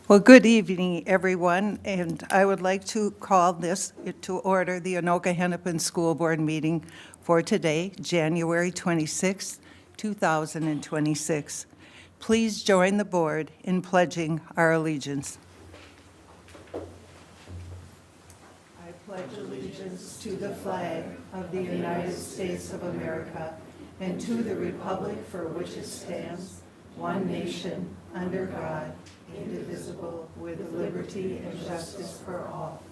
Well, good evening, everyone, and I would like to call this to order the Anoka-Hennepin School Board meeting for today, January 26, 2026. Please join the board in pledging our allegiance. I pledge allegiance to the flag of the United States of America and to the republic for which it stands, one nation, under God, indivisible, with liberty and justice for all.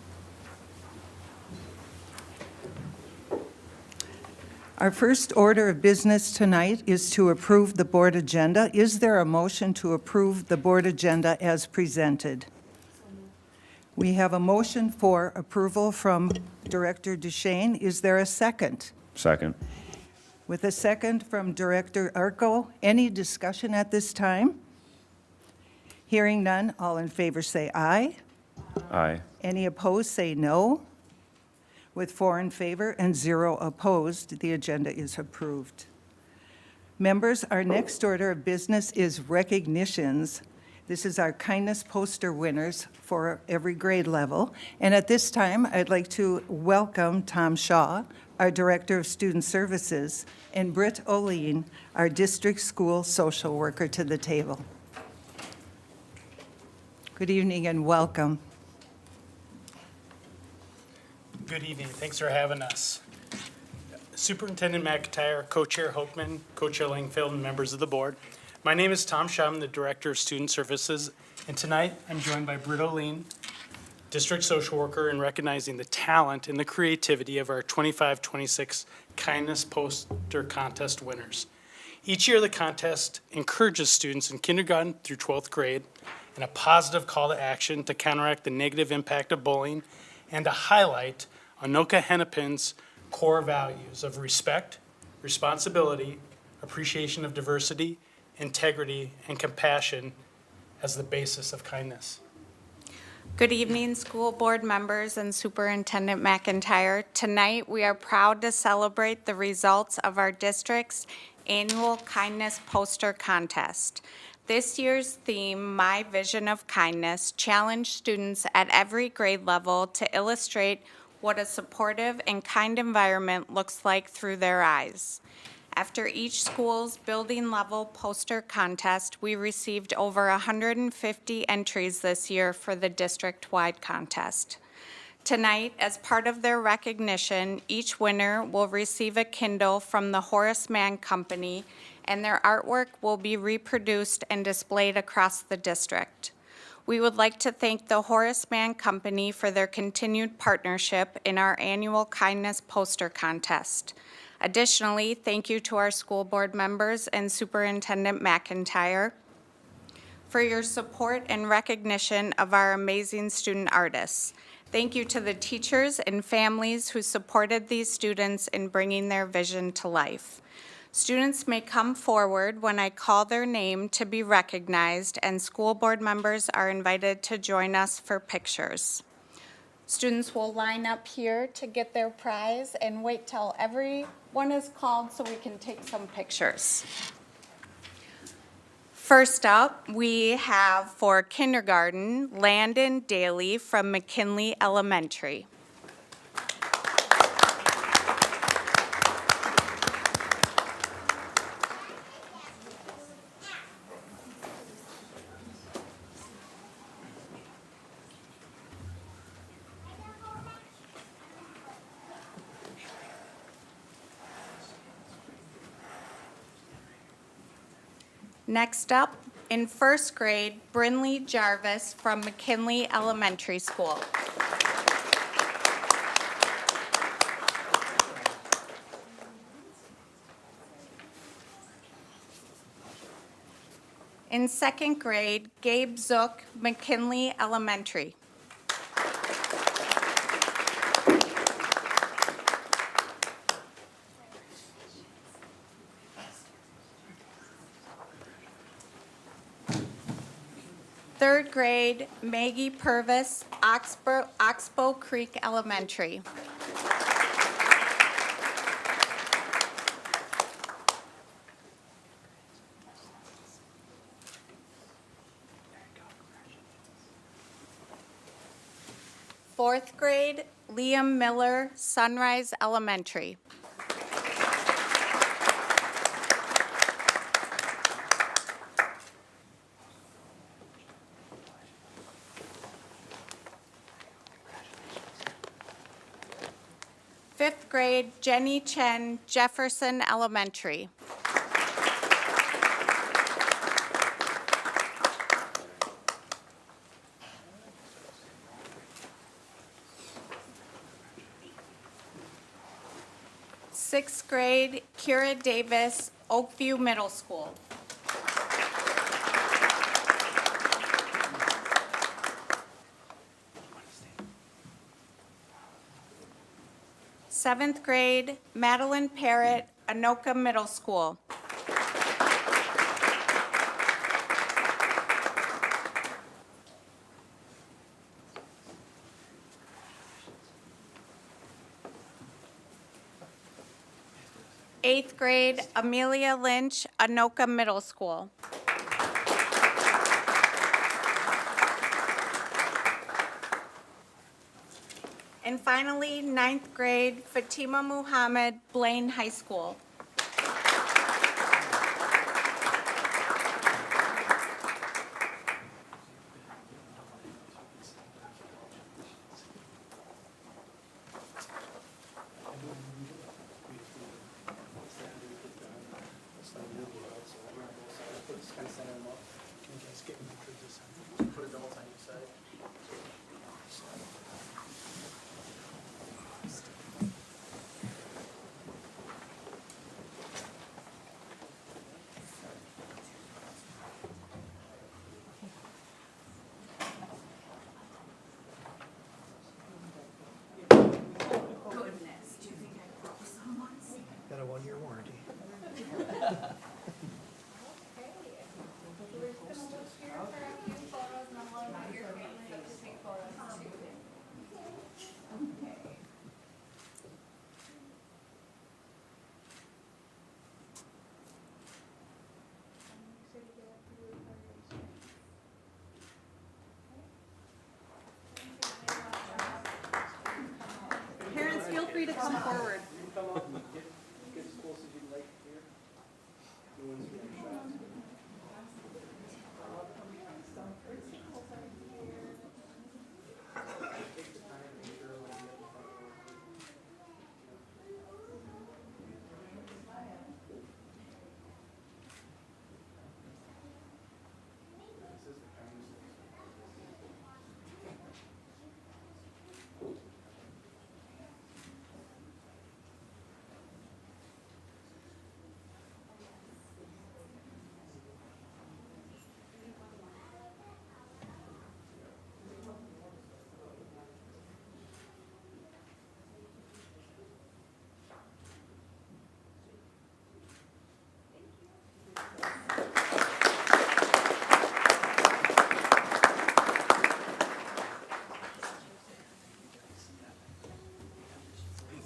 Our first order of business tonight is to approve the board agenda. Is there a motion to approve the board agenda as presented? We have a motion for approval from Director Duchesne. Is there a second? Second. With a second from Director Arco. Any discussion at this time? Hearing none, all in favor say aye. Aye. Any opposed say no. With 4 in favor and 0 opposed, the agenda is approved. Members, our next order of business is recognitions. This is our kindness poster winners for every grade level. And at this time, I'd like to welcome Tom Shaw, our Director of Student Services, and Britt Oline, our District School Social Worker, to the table. Good evening and welcome. Good evening. Thanks for having us. Superintendent McIntyre, Co-Chair Hoekman, Co-Chair Langfield, and members of the board. My name is Tom Shaw. I'm the Director of Student Services, and tonight I'm joined by Britt Oline, District Social Worker, in recognizing the talent and the creativity of our 25-26 Kindness Poster Contest winners. Each year, the contest encourages students in kindergarten through 12th grade and a positive call to action to counteract the negative impact of bullying and to highlight Anoka-Hennepin's core values of respect, responsibility, appreciation of diversity, integrity, and compassion as the basis of kindness. Good evening, school board members and Superintendent McIntyre. Tonight, we are proud to celebrate the results of our district's annual Kindness Poster Contest. This year's theme, My Vision of Kindness, challenged students at every grade level to illustrate what a supportive and kind environment looks like through their eyes. After each school's building level poster contest, we received over 150 entries this year for the district-wide contest. Tonight, as part of their recognition, each winner will receive a Kindle from the Horace Mann Company, and their artwork will be reproduced and displayed across the district. We would like to thank the Horace Mann Company for their continued partnership in our annual Kindness Poster Contest. Additionally, thank you to our school board members and Superintendent McIntyre for your support and recognition of our amazing student artists. Thank you to the teachers and families who supported these students in bringing their vision to life. Students may come forward when I call their name to be recognized, and school board members are invited to join us for pictures. Students will line up here to get their prize and wait till everyone is called so we can take some pictures. First up, we have for kindergarten, Landon Daly from McKinley Elementary. Next up, in first grade, Brinley Jarvis from McKinley Elementary School. In second grade, Gabe Zook, McKinley Elementary. Third grade, Maggie Purvis, Oxbow Creek Elementary. Fourth grade, Liam Miller, Sunrise Elementary. Fifth grade, Jenny Chen, Jefferson Elementary. Sixth grade, Kira Davis, Oakview Middle School. Seventh grade, Madeline Parrott, Anoka Middle School. Eighth grade, Amelia Lynch, Anoka Middle School. And finally, ninth grade, Fatima Muhammad, Blaine High School. Got a 1-year warranty. Parents, feel free to come forward. Get as close as you'd like here. No one's getting shot.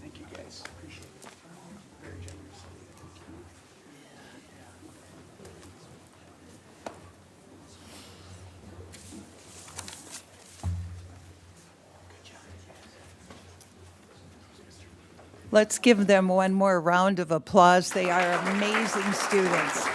Thank you guys, appreciate it. Very generous. Let's give them one more round of applause. They are amazing students.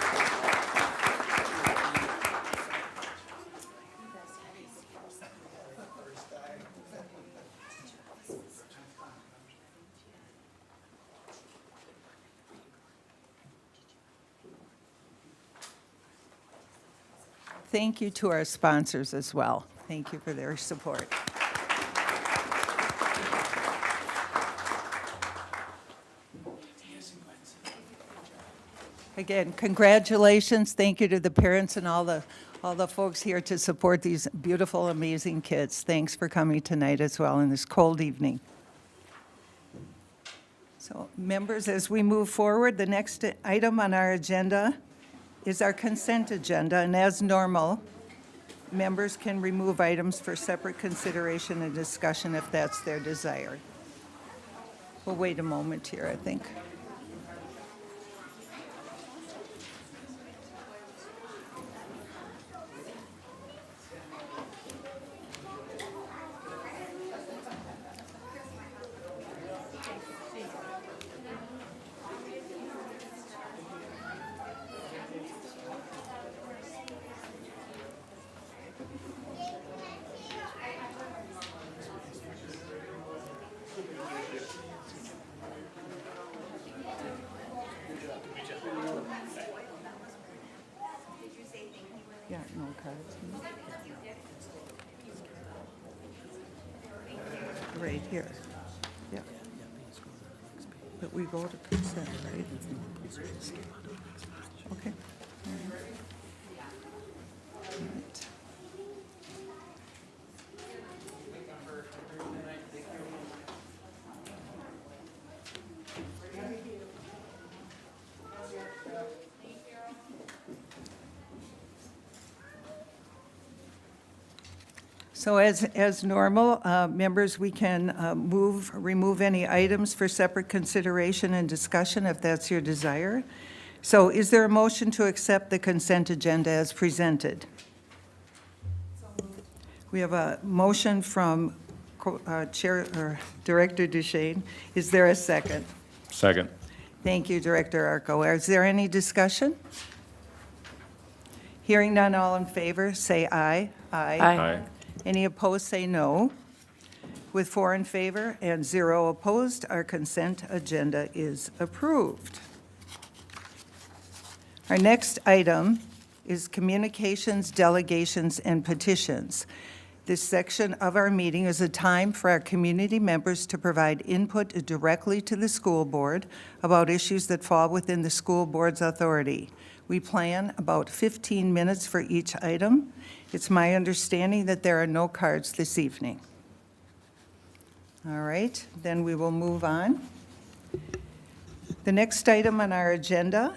Thank you to our sponsors as well. Thank you for their support. Again, congratulations. Thank you to the parents and all the folks here to support these beautiful, amazing kids. Thanks for coming tonight as well in this cold evening. So, members, as we move forward, the next item on our agenda is our consent agenda, and as normal, members can remove items for separate consideration and discussion if that's their desire. We'll wait a moment here, I think. Yeah, no cards. Right here. Yeah. But we go to consent, right? Okay. All right. So as normal, members, we can remove any items for separate consideration and discussion if that's your desire. So is there a motion to accept the consent agenda as presented? We have a motion from Director Duchesne. Is there a second? Second. Thank you, Director Arco. Is there any discussion? Hearing none, all in favor, say aye. Aye. Any opposed, say no. With 4 in favor and 0 opposed, our consent agenda is approved. Our next item is communications, delegations, and petitions. This section of our meeting is a time for our community members to provide input directly to the school board about issues that fall within the school board's authority. We plan about 15 minutes for each item. It's my understanding that there are no cards this evening. All right, then we will move on. The next item on our agenda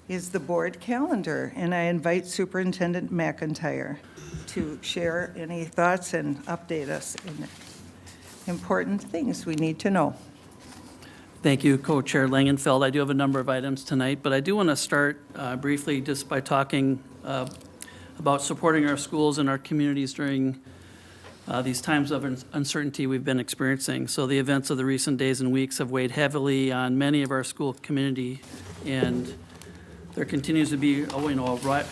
is the board calendar, and I invite Superintendent McIntyre to share any thoughts and update us in important things we need to know. Thank you, Co-Chair Langenfeld. I do have a number of items tonight, but I do want to start briefly just by talking about supporting our schools and our communities during these times of uncertainty we've been experiencing. So the events of the recent days and weeks have weighed heavily on many of our school community, and there continues to be a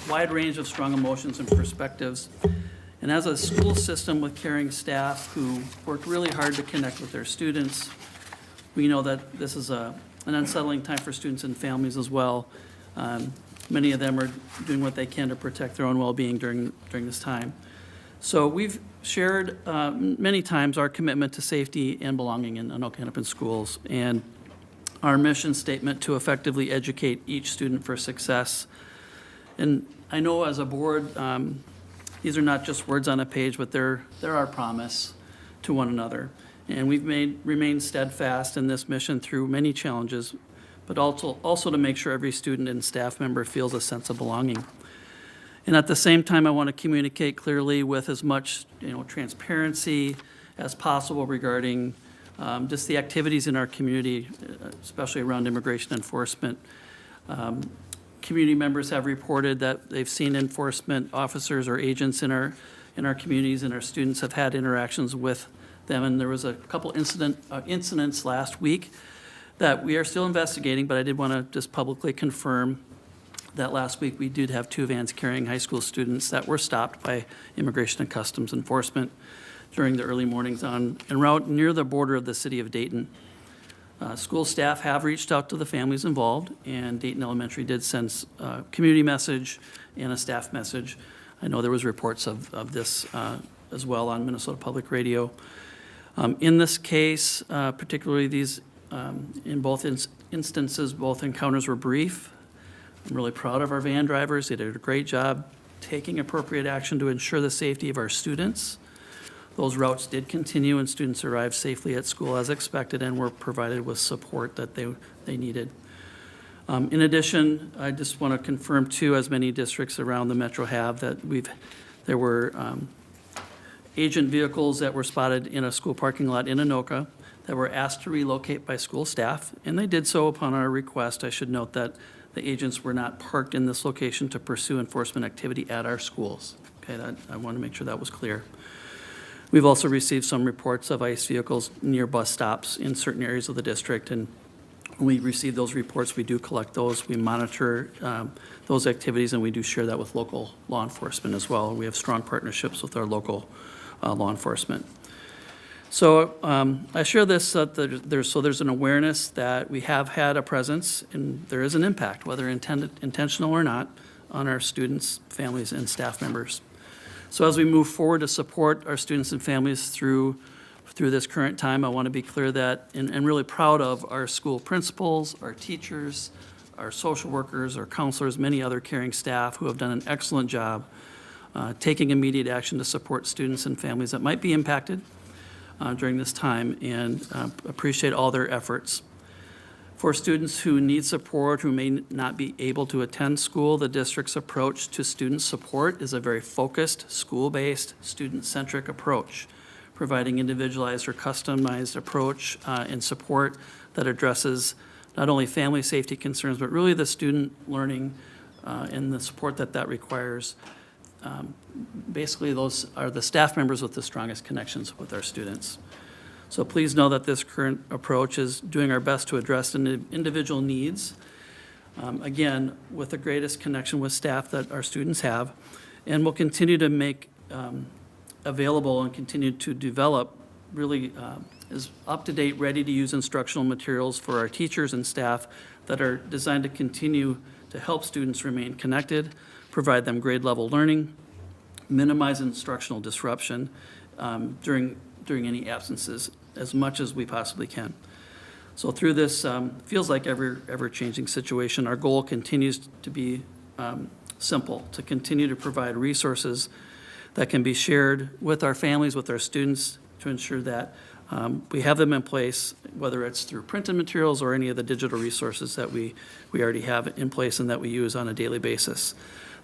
wide range of strong emotions and perspectives. And as a school system with caring staff who work really hard to connect with their students, we know that this is an unsettling time for students and families as well. Many of them are doing what they can to protect their own well-being during this time. So we've shared many times our commitment to safety and belonging in Anoka-Hennepin schools, and our mission statement to effectively educate each student for success. And I know as a board, these are not just words on a page, but they're our promise to one another. And we've remained steadfast in this mission through many challenges, but also to make sure every student and staff member feels a sense of belonging. And at the same time, I want to communicate clearly with as much transparency as possible regarding just the activities in our community, especially around immigration enforcement. Community members have reported that they've seen enforcement officers or agents in our communities, and our students have had interactions with them. And there was a couple incidents last week that we are still investigating, but I did want to just publicly confirm that last week we did have 2 vans carrying high school students that were stopped by Immigration and Customs Enforcement during the early mornings en route near the border of the city of Dayton. School staff have reached out to the families involved, and Dayton Elementary did send a community message and a staff message. I know there was reports of this as well on Minnesota Public Radio. In this case, particularly these, in both instances, both encounters were brief. I'm really proud of our van drivers. They did a great job taking appropriate action to ensure the safety of our students. Those routes did continue, and students arrived safely at school as expected and were provided with support that they needed. In addition, I just want to confirm too, as many districts around the metro have, that there were agent vehicles that were spotted in a school parking lot in Anoka that were asked to relocate by school staff, and they did so upon our request. I should note that the agents were not parked in this location to pursue enforcement activity at our schools. Okay, I want to make sure that was clear. We've also received some reports of ICE vehicles near bus stops in certain areas of the district, and when we receive those reports, we do collect those. We monitor those activities, and we do share that with local law enforcement as well. We have strong partnerships with our local law enforcement. So I share this there's an awareness that we have had a presence and there is an impact, whether intentional or not, on our students, families, and staff members. So as we move forward to support our students and families through this current time, I want to be clear that, and really proud of our school principals, our teachers, our social workers, our counselors, many other caring staff who have done an excellent job taking immediate action to support students and families that might be impacted during this time, and appreciate all their efforts. For students who need support, who may not be able to attend school, the district's approach to student support is a very focused, school-based, student-centric approach, providing individualized or customized approach and support that addresses not only family safety concerns, but really the student learning and the support that requires. Basically, those are the staff members with the strongest connections with our students. So please know that this current approach is doing our best to address individual needs, again, with the greatest connection with staff that our students have, and will continue to make available and continue to develop really is up-to-date, ready-to-use instructional materials for our teachers and staff that are designed to continue to help students remain connected, provide them grade-level learning, minimize instructional disruption during any absences as much as we possibly can. So through this feels like ever-changing situation, our goal continues to be simple, to continue to provide resources that can be shared with our families, with our students, to ensure that we have them in place, whether it's through printed materials or any of the digital resources that we already have in place and that we use on a daily basis.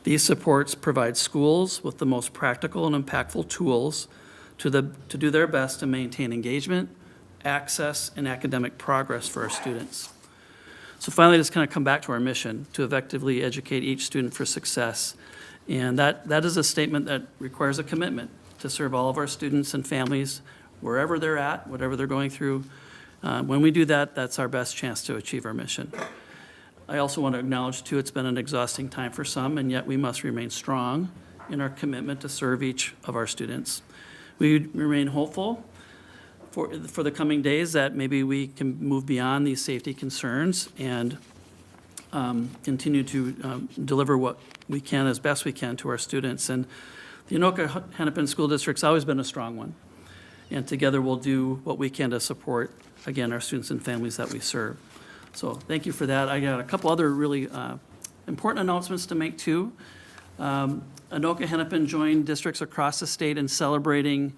These supports provide schools with the most practical and impactful tools to do their best to maintain engagement, access, and academic progress for our students. So finally, just kind of come back to our mission, to effectively educate each student for success. And that is a statement that requires a commitment to serve all of our students and families wherever they're at, whatever they're going through. When we do that, that's our best chance to achieve our mission. I also want to acknowledge, too, it's been an exhausting time for some, and yet we must remain strong in our commitment to serve each of our students. We remain hopeful for the coming days that maybe we can move beyond these safety concerns and continue to deliver what we can as best we can to our students. And the Anoka-Hennepin School District's always been a strong one. And together we'll do what we can to support, again, our students and families that we serve. So thank you for that. I got a couple other really important announcements to make too. Anoka-Hennepin joined districts across the state in celebrating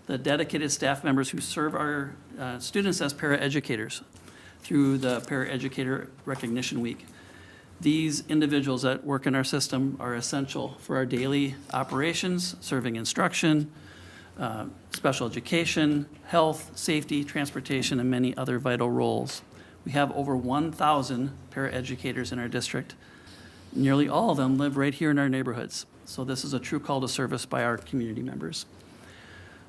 the dedicated staff members who serve our students as paraeducators through the Paraeducator Recognition Week. These individuals that work in our system are essential for our daily operations, serving instruction, special education, health, safety, transportation, and many other vital roles. We have over 1,000 paraeducators in our district. Nearly all of them live right here in our neighborhoods. So this is a true call to service by our community members.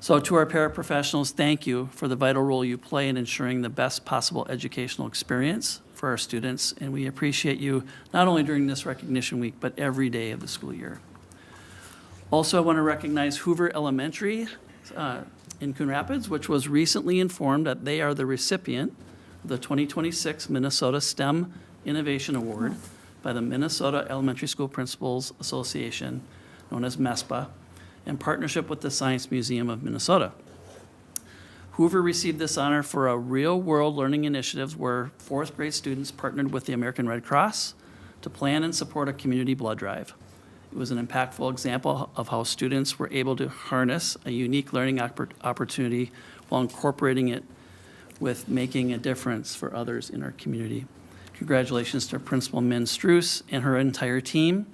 So to our paraprofessionals, thank you for the vital role you play in ensuring the best possible educational experience for our students. And we appreciate you not only during this recognition week, but every day of the school year. Also, I want to recognize Hoover Elementary in Coon Rapids, which was recently informed that they are the recipient of the 2026 Minnesota STEM Innovation Award by the Minnesota Elementary School Principals Association, known as MESPA, in partnership with the Science Museum of Minnesota. Hoover received this honor for a real-world learning initiative where fourth grade students partnered with the American Red Cross to plan and support a community blood drive. It was an impactful example of how students were able to harness a unique learning opportunity while incorporating it with making a difference for others in our community. Congratulations to Principal Min Struess and her entire team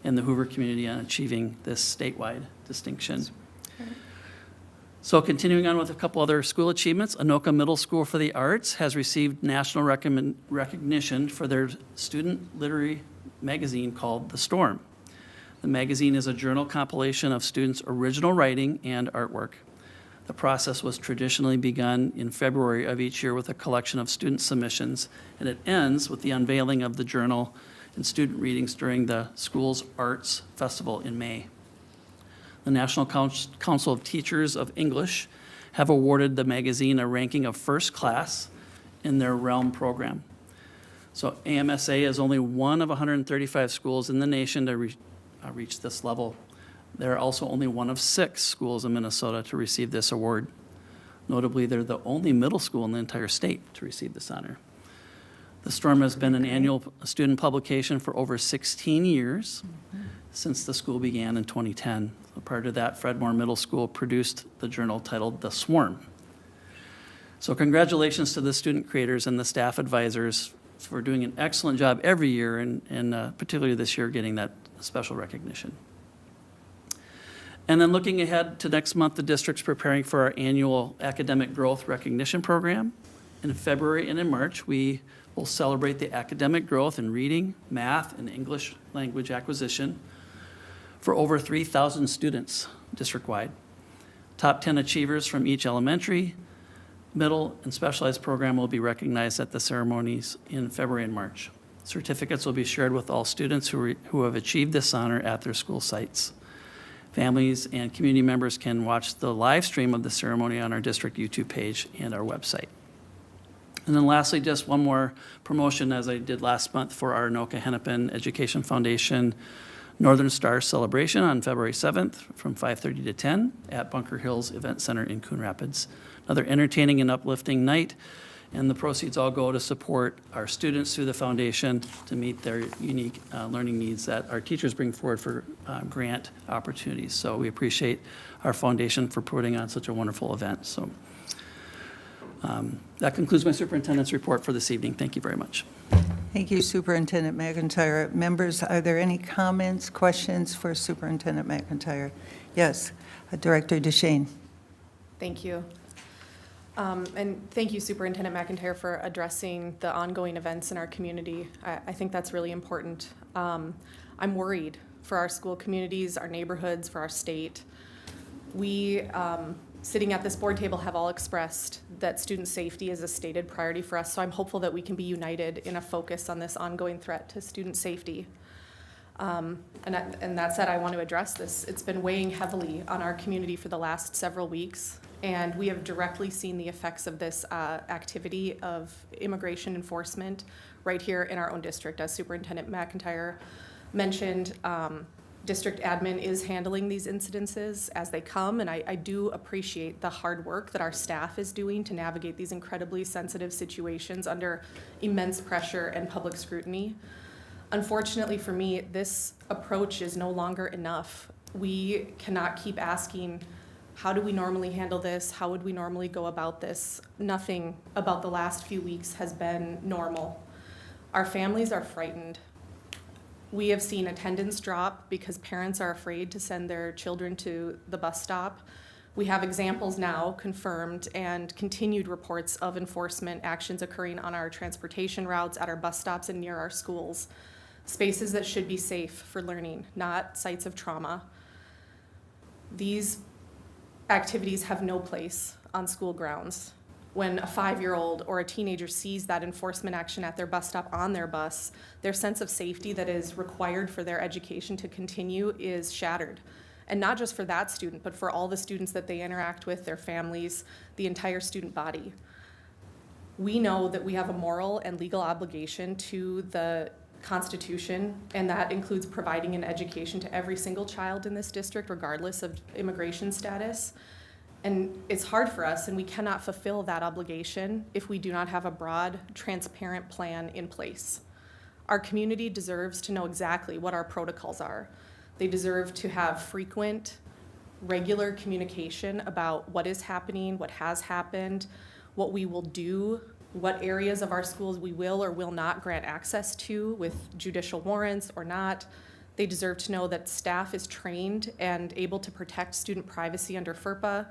and the Hoover community on achieving this statewide distinction. So continuing on with a couple other school achievements, Anoka Middle School for the Arts has received national recognition for their student literary magazine called The Storm. The magazine is a journal compilation of students' original writing and artwork. The process was traditionally begun in February of each year with a collection of student submissions, and it ends with the unveiling of the journal and student readings during the school's Arts Festival in May. The National Council of Teachers of English have awarded the magazine a ranking of first class in their realm program. So AMSA is only one of 135 schools in the nation to reach this level. They're also only one of 6 schools in Minnesota to receive this award. Notably, they're the only middle school in the entire state to receive this honor. The Storm has been an annual student publication for over 16 years since the school began in 2010. Prior to that, Fred Moore Middle School produced the journal titled The Swarm. So congratulations to the student creators and the staff advisors for doing an excellent job every year, and particularly this year getting that special recognition. And then looking ahead to next month, the district's preparing for our annual Academic Growth Recognition Program. In February and in March, we will celebrate the academic growth in reading, math, and English language acquisition for over 3,000 students district-wide. Top 10 achievers from each elementary, middle, and specialized program will be recognized at the ceremonies in February and March. Certificates will be shared with all students who have achieved this honor at their school sites. Families and community members can watch the live stream of the ceremony on our district YouTube page and our website. And then lastly, just one more promotion, as I did last month, for our Anoka-Hennepin Education Foundation Northern Star Celebration on February 7th from 5:30 to 10 at Bunker Hills Event Center in Coon Rapids. Another entertaining and uplifting night, and the proceeds all go to support our students through the foundation to meet their unique learning needs that our teachers bring forward for grant opportunities. So we appreciate our foundation for putting on such a wonderful event. So that concludes my superintendent's report for this evening. Thank you very much. Thank you, Superintendent McIntyre. Members, are there any comments, questions for Superintendent McIntyre? Yes, Director DeShane. Thank you. And thank you, Superintendent McIntyre, for addressing the ongoing events in our community. I think that's really important. I'm worried for our school communities, our neighborhoods, for our state. We, sitting at this board table, have all expressed that student safety is a stated priority for us, so I'm hopeful that we can be united in a focus on this ongoing threat to student safety. And that said, I want to address this. It's been weighing heavily on our community for the last several weeks, and we have directly seen the effects of this activity of immigration enforcement right here in our own district. As Superintendent McIntyre mentioned, district admin is handling these incidences as they come, and I do appreciate the hard work that our staff is doing to navigate these incredibly sensitive situations under immense pressure and public scrutiny. Unfortunately for me, this approach is no longer enough. We cannot keep asking, how do we normally handle this? How would we normally go about this? Nothing about the last few weeks has been normal. Our families are frightened. We have seen attendance drop because parents are afraid to send their children to the bus stop. We have examples now confirmed and continued reports of enforcement actions occurring on our transportation routes, at our bus stops, and near our schools. Spaces that should be safe for learning, not sites of trauma. These activities have no place on school grounds. When a 5-year-old or a teenager sees that enforcement action at their bus stop on their bus, their sense of safety that is required for their education to continue is shattered. And not just for that student, but for all the students that they interact with, their families, the entire student body. We know that we have a moral and legal obligation to the Constitution, and that includes providing an education to every single child in this district, regardless of immigration status. And it's hard for us, and we cannot fulfill that obligation if we do not have a broad, transparent plan in place. Our community deserves to know exactly what our protocols are. They deserve to have frequent, regular communication about what is happening, what has happened, what we will do, what areas of our schools we will or will not grant access to with judicial warrants or not. They deserve to know that staff is trained and able to protect student privacy under FERPA.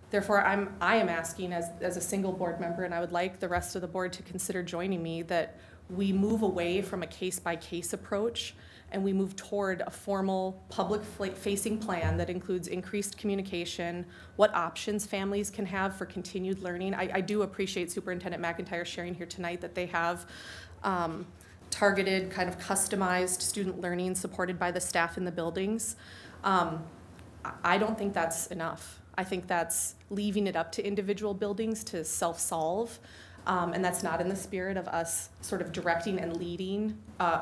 Therefore, I am asking as a single board member, and I would like the rest of the board to consider joining me, that we move away from a case-by-case approach and we move toward a formal public-facing plan that includes increased communication, what options families can have for continued learning. I do appreciate Superintendent McIntyre sharing here tonight that they have targeted, kind of customized student learning supported by the staff in the buildings. I don't think that's enough. I think that's leaving it up to individual buildings to self-solve. And that's not in the spirit of us sort of directing and leading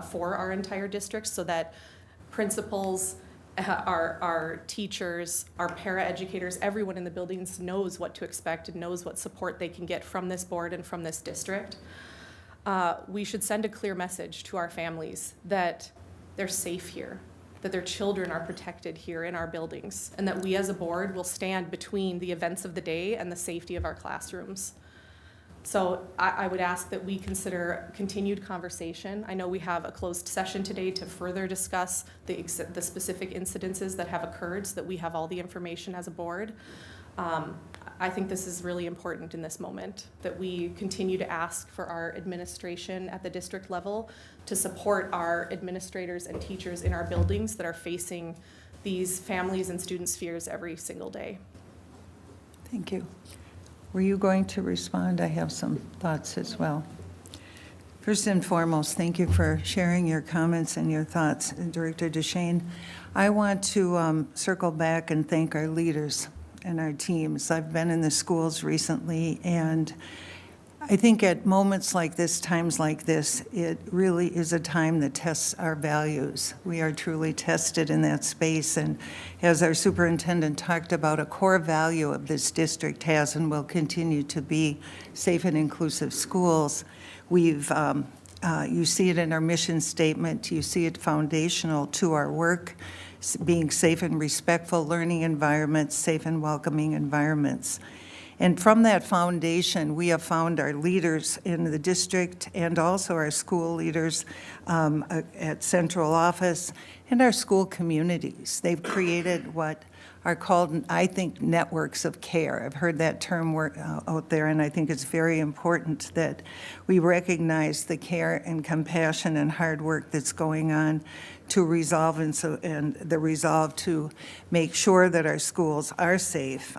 for our entire district, so that principals, our teachers, our paraeducators, everyone in the buildings knows what to expect and knows what support they can get from this board and from this district. We should send a clear message to our families that they're safe here, that their children are protected here in our buildings, and that we as a board will stand between the events of the day and the safety of our classrooms. So I would ask that we consider continued conversation. I know we have a closed session today to further discuss the specific incidences that have occurred, so that we have all the information as a board. I think this is really important in this moment, that we continue to ask for our administration at the district level to support our administrators and teachers in our buildings that are facing these families and students' fears every single day. Thank you. Were you going to respond? I have some thoughts as well. First and foremost, thank you for sharing your comments and your thoughts, Director DeShane. I want to circle back and thank our leaders and our teams. I've been in the schools recently, and I think at moments like this, times like this, it really is a time that tests our values. We are truly tested in that space, and as our superintendent talked about, a core value of this district has and will continue to be safe and inclusive schools. We've, you see it in our mission statement, you see it foundational to our work, being safe and respectful learning environments, safe and welcoming environments. And from that foundation, we have found our leaders in the district and also our school leaders at central office and our school communities. They've created what are called, I think, networks of care. I've heard that term out there, and I think it's very important that we recognize the care and compassion and hard work that's going on to resolve and the resolve to make sure that our schools are safe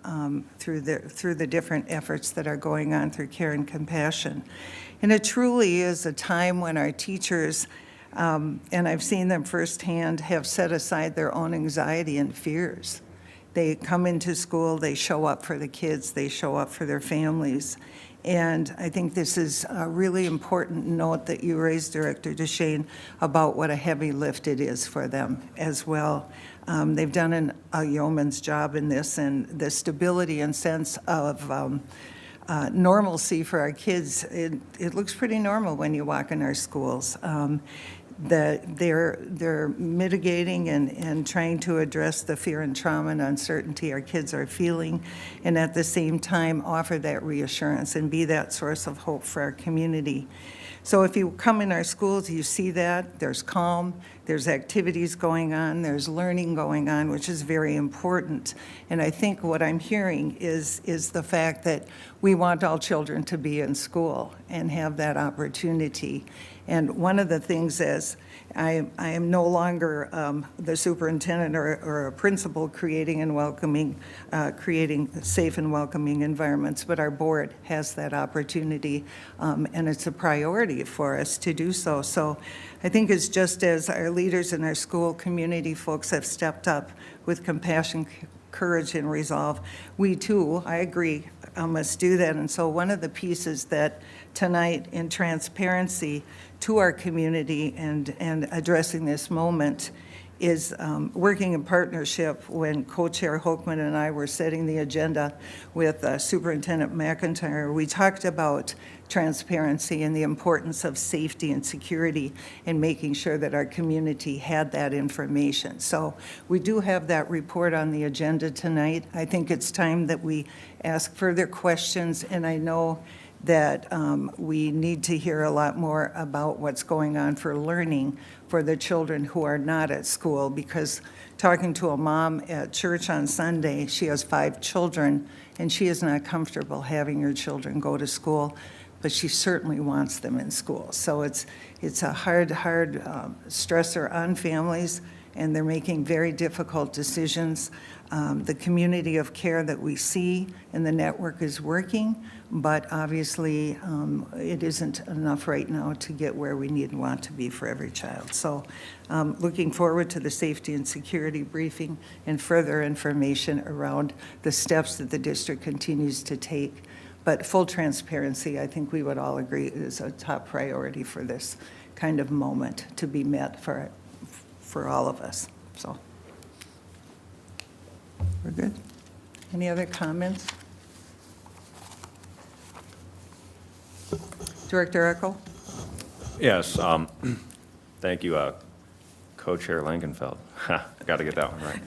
through the different efforts that are going on through care and compassion. And it truly is a time when our teachers, and I've seen them firsthand, have set aside their own anxiety and fears. They come into school, they show up for the kids, they show up for their families. And I think this is a really important note that you raised, Director DeShane, about what a heavy lift it is for them as well. They've done a yeoman's job in this, and the stability and sense of normalcy for our kids, it looks pretty normal when you walk in our schools. They're mitigating and trying to address the fear and trauma and uncertainty our kids are feeling, and at the same time offer that reassurance and be that source of hope for our community. So if you come in our schools, you see that there's calm, there's activities going on, there's learning going on, which is very important. And I think what I'm hearing is the fact that we want all children to be in school and have that opportunity. And one of the things is I am no longer the superintendent or a principal creating safe and welcoming environments, but our board has that opportunity, and it's a priority for us to do so. So I think it's just as our leaders and our school community folks have stepped up with compassion, courage, and resolve, we too, I agree, must do that. And so one of the pieces that tonight in transparency to our community and addressing this moment is working in partnership when Co-Chair Hochman and I were setting the agenda with Superintendent McIntyre. We talked about transparency and the importance of safety and security and making sure that our community had that information. So we do have that report on the agenda tonight. I think it's time that we ask further questions, and I know that we need to hear a lot more about what's going on for learning for the children who are not at school, because talking to a mom at church on Sunday, she has 5 children, and she is not comfortable having her children go to school, but she certainly wants them in school. So it's a hard stressor on families, and they're making very difficult decisions. The community of care that we see and the network is working, but obviously it isn't enough right now to get where we need and want to be for every child. So looking forward to the safety and security briefing and further information around the steps that the district continues to take. But full transparency, I think we would all agree, is a top priority for this kind of moment to be met for all of us, so. We're good? Any other comments? Director Eckel? Yes, thank you, Co-Chair Langenfeld. I got to get that one right.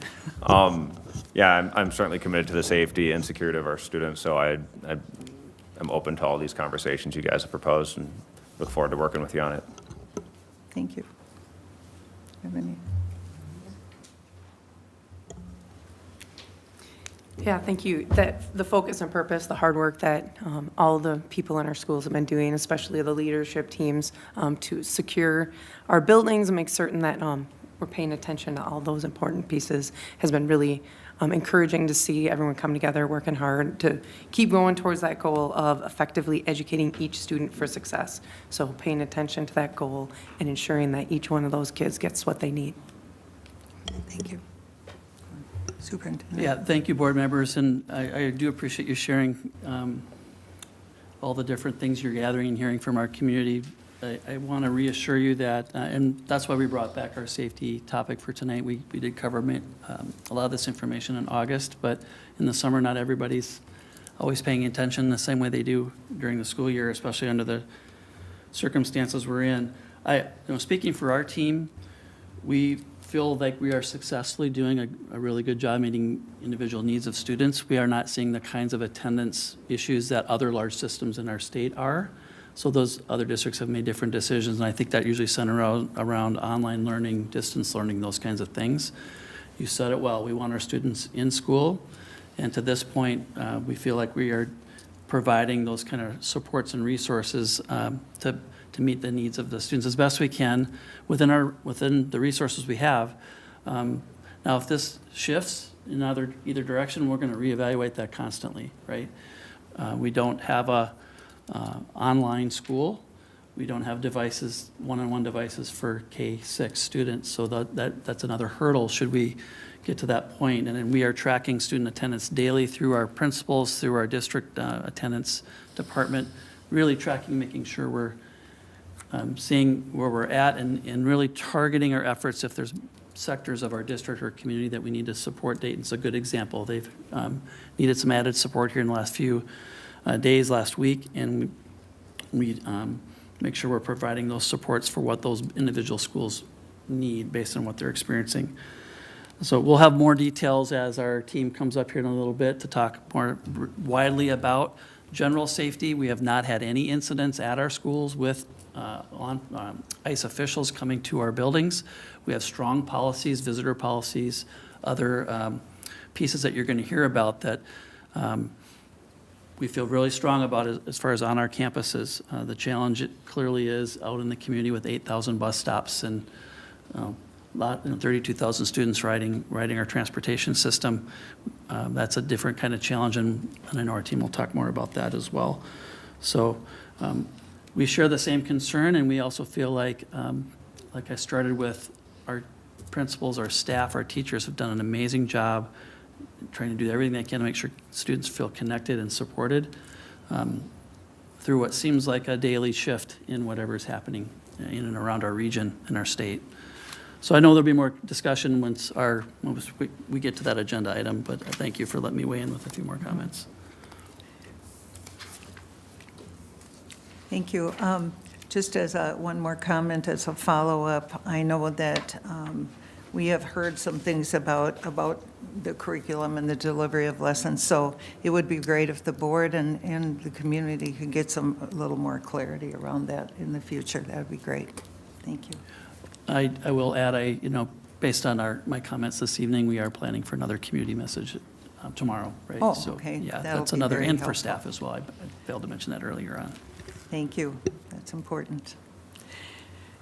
Yeah, I'm certainly committed to the safety and security of our students, so I'm open to all these conversations you guys have proposed and look forward to working with you on it. Thank you. Have any? Yeah, thank you. The focus and purpose, the hard work that all the people in our schools have been doing, especially the leadership teams, to secure our buildings and make certain that we're paying attention to all those important pieces has been really encouraging to see everyone come together, working hard to keep going towards that goal of effectively educating each student for success. So paying attention to that goal and ensuring that each one of those kids gets what they need. Thank you. Superintendent? Yeah, thank you, board members, and I do appreciate you sharing all the different things you're gathering and hearing from our community. I want to reassure you that, and that's why we brought back our safety topic for tonight. We did cover a lot of this information in August, but in the summer, not everybody's always paying attention the same way they do during the school year, especially under the circumstances we're in. Speaking for our team, we feel like we are successfully doing a really good job meeting individual needs of students. We are not seeing the kinds of attendance issues that other large systems in our state are. So those other districts have made different decisions, and I think that usually center around online learning, distance learning, those kinds of things. You said it well. We want our students in school, and to this point, we feel like we are providing those kind of supports and resources to meet the needs of the students as best we can within the resources we have. Now, if this shifts in either direction, we're going to reevaluate that constantly, right? We don't have a online school. We don't have devices, one-on-one devices for K-6 students, so that's another hurdle should we get to that point. And then we are tracking student attendance daily through our principals, through our district attendance department, really tracking, making sure we're seeing where we're at and really targeting our efforts if there's sectors of our district or community that we need to support. Dayton's a good example. They've needed some added support here in the last few days, last week, and we make sure we're providing those supports for what those individual schools need based on what they're experiencing. So we'll have more details as our team comes up here in a little bit to talk more widely about general safety. We have not had any incidents at our schools with ICE officials coming to our buildings. We have strong policies, visitor policies, other pieces that you're going to hear about that we feel really strong about as far as on our campuses. The challenge it clearly is out in the community with 8,000 bus stops and 32,000 students riding our transportation system. That's a different kind of challenge, and I know our team will talk more about that as well. So we share the same concern, and we also feel like I started with, our principals, our staff, our teachers have done an amazing job trying to do everything they can to make sure students feel connected and supported through what seems like a daily shift in whatever is happening in and around our region and our state. So I know there'll be more discussion once we get to that agenda item, but thank you for letting me weigh in with a few more comments. Thank you. Just as one more comment as a follow-up, I know that we have heard some things about the curriculum and the delivery of lessons, so it would be great if the board and the community could get a little more clarity around that in the future. That would be great. Thank you. I will add, based on my comments this evening, we are planning for another community message tomorrow, right? Oh, So, okay. yeah, That'll that's be another, very and for helpful. staff as well. I failed to mention that earlier on. Thank you. That's important.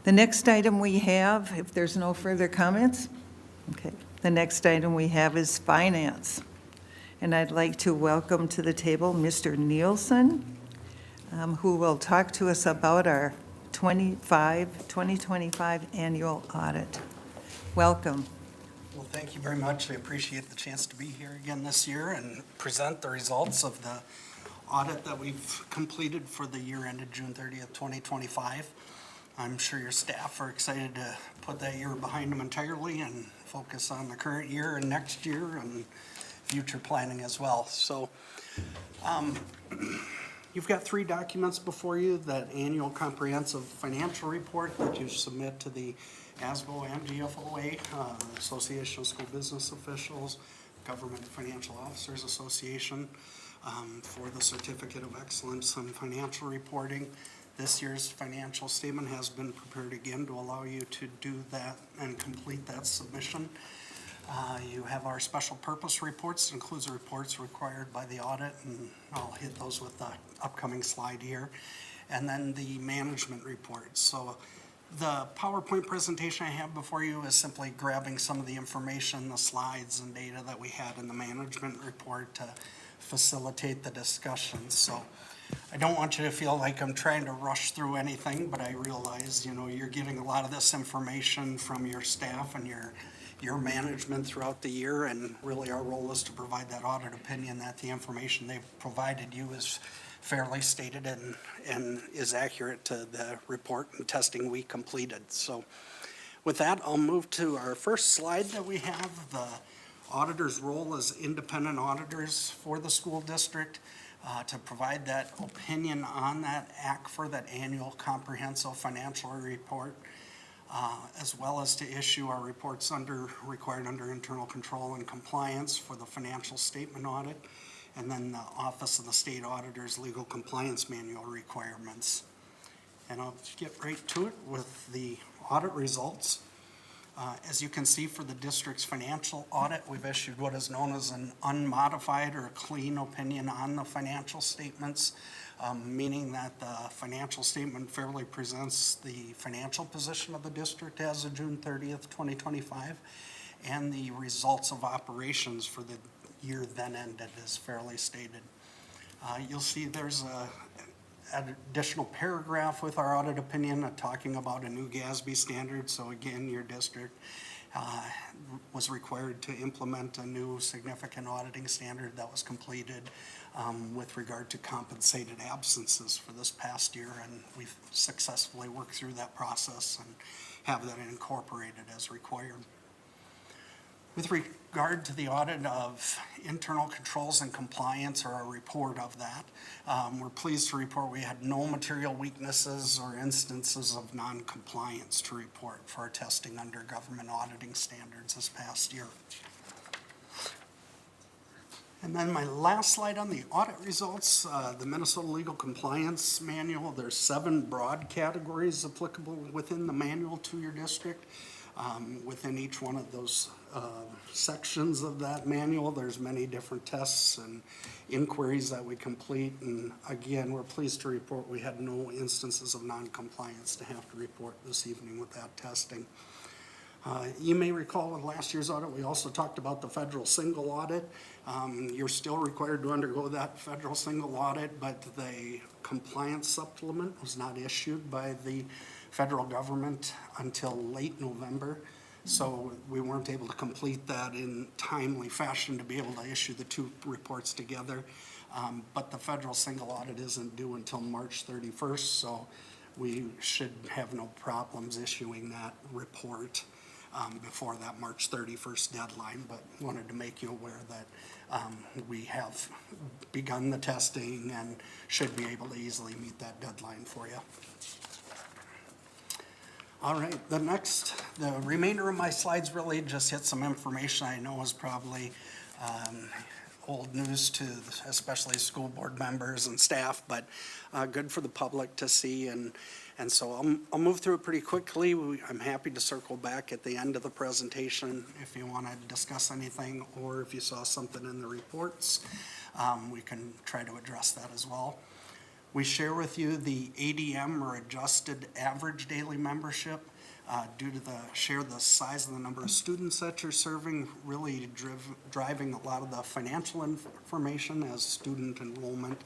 The next item we have, if there's no further comments, okay. The next item we have is finance. And I'd like to welcome to the table Mr. Nielsen, who will talk to us about our 2025 annual audit. Welcome. Well, thank you very much. I appreciate the chance to be here again this year and present the results of the audit that we've completed for the year ended June 30th, 2025. I'm sure your staff are excited to put that year behind them entirely and focus on the current year and next year and future planning as well. So you've got 3 documents before you: that annual comprehensive financial report that you submit to the ASBO and GFOA, Association of School Business Officials, Government Financial Officers Association, for the Certificate of Excellence in Financial Reporting. This year's financial statement has been prepared again to allow you to do that and complete that submission. You have our special purpose reports. It includes the reports required by the audit, and I'll hit those with the upcoming slide here. And then the management report. So the PowerPoint presentation I have before you is simply grabbing some of the information, the slides and data that we had in the management report to facilitate the discussion. So I don't want you to feel like I'm trying to rush through anything, but I realize, you're getting a lot of this information from your staff and your management throughout the year, and really our role is to provide that audit opinion that the information they've provided you is fairly stated and is accurate to the report and testing we completed. So with that, I'll move to our first slide that we have, the auditor's role as independent auditors for the school district, to provide that opinion on that ACFR, that annual comprehensive financial report, as well as to issue our reports required under internal control and compliance for the financial statement audit, and then the Office of the State Auditor's Legal Compliance Manual requirements. And I'll get right to it with the audit results. As you can see, for the district's financial audit, we've issued what is known as an unmodified or clean opinion on the financial statements, meaning that the financial statement fairly presents the financial position of the district as of June 30th, 2025, and the results of operations for the year then ended is fairly stated. You'll see there's an additional paragraph with our audit opinion talking about a new GASB standard. So again, your district was required to implement a new significant auditing standard that was completed with regard to compensated absences for this past year, and we've successfully worked through that process and have that incorporated as required. With regard to the audit of internal controls and compliance, or a report of that, we're pleased to report we had no material weaknesses or instances of non-compliance to report for our testing under government auditing standards this past year. And then my last slide on the audit results, the Minnesota Legal Compliance Manual. There's 7 broad categories applicable within the manual to your district. Within each one of those sections of that manual, there's many different tests and inquiries that we complete. And again, we're pleased to report we had no instances of non-compliance to have to report this evening with that testing. You may recall with last year's audit, we also talked about the federal single audit. You're still required to undergo that federal single audit, but the compliance supplement was not issued by the federal government until late November. So we weren't able to complete that in timely fashion to be able to issue the 2 reports together. But the federal single audit isn't due until March 31st, so we should have no problems issuing that report before that March 31st deadline. But wanted to make you aware that we have begun the testing and should be able to easily meet that deadline for you. All right, the remainder of my slides really just hit some information I know is probably old news to especially school board members and staff, but good for the public to see. And so I'll move through it pretty quickly. I'm happy to circle back at the end of the presentation if you want to discuss anything, or if you saw something in the reports, we can try to address that as well. We share with you the ADM, or adjusted average daily membership, due to the size of the number of students that you're serving, really driving a lot of the financial information, as student enrollment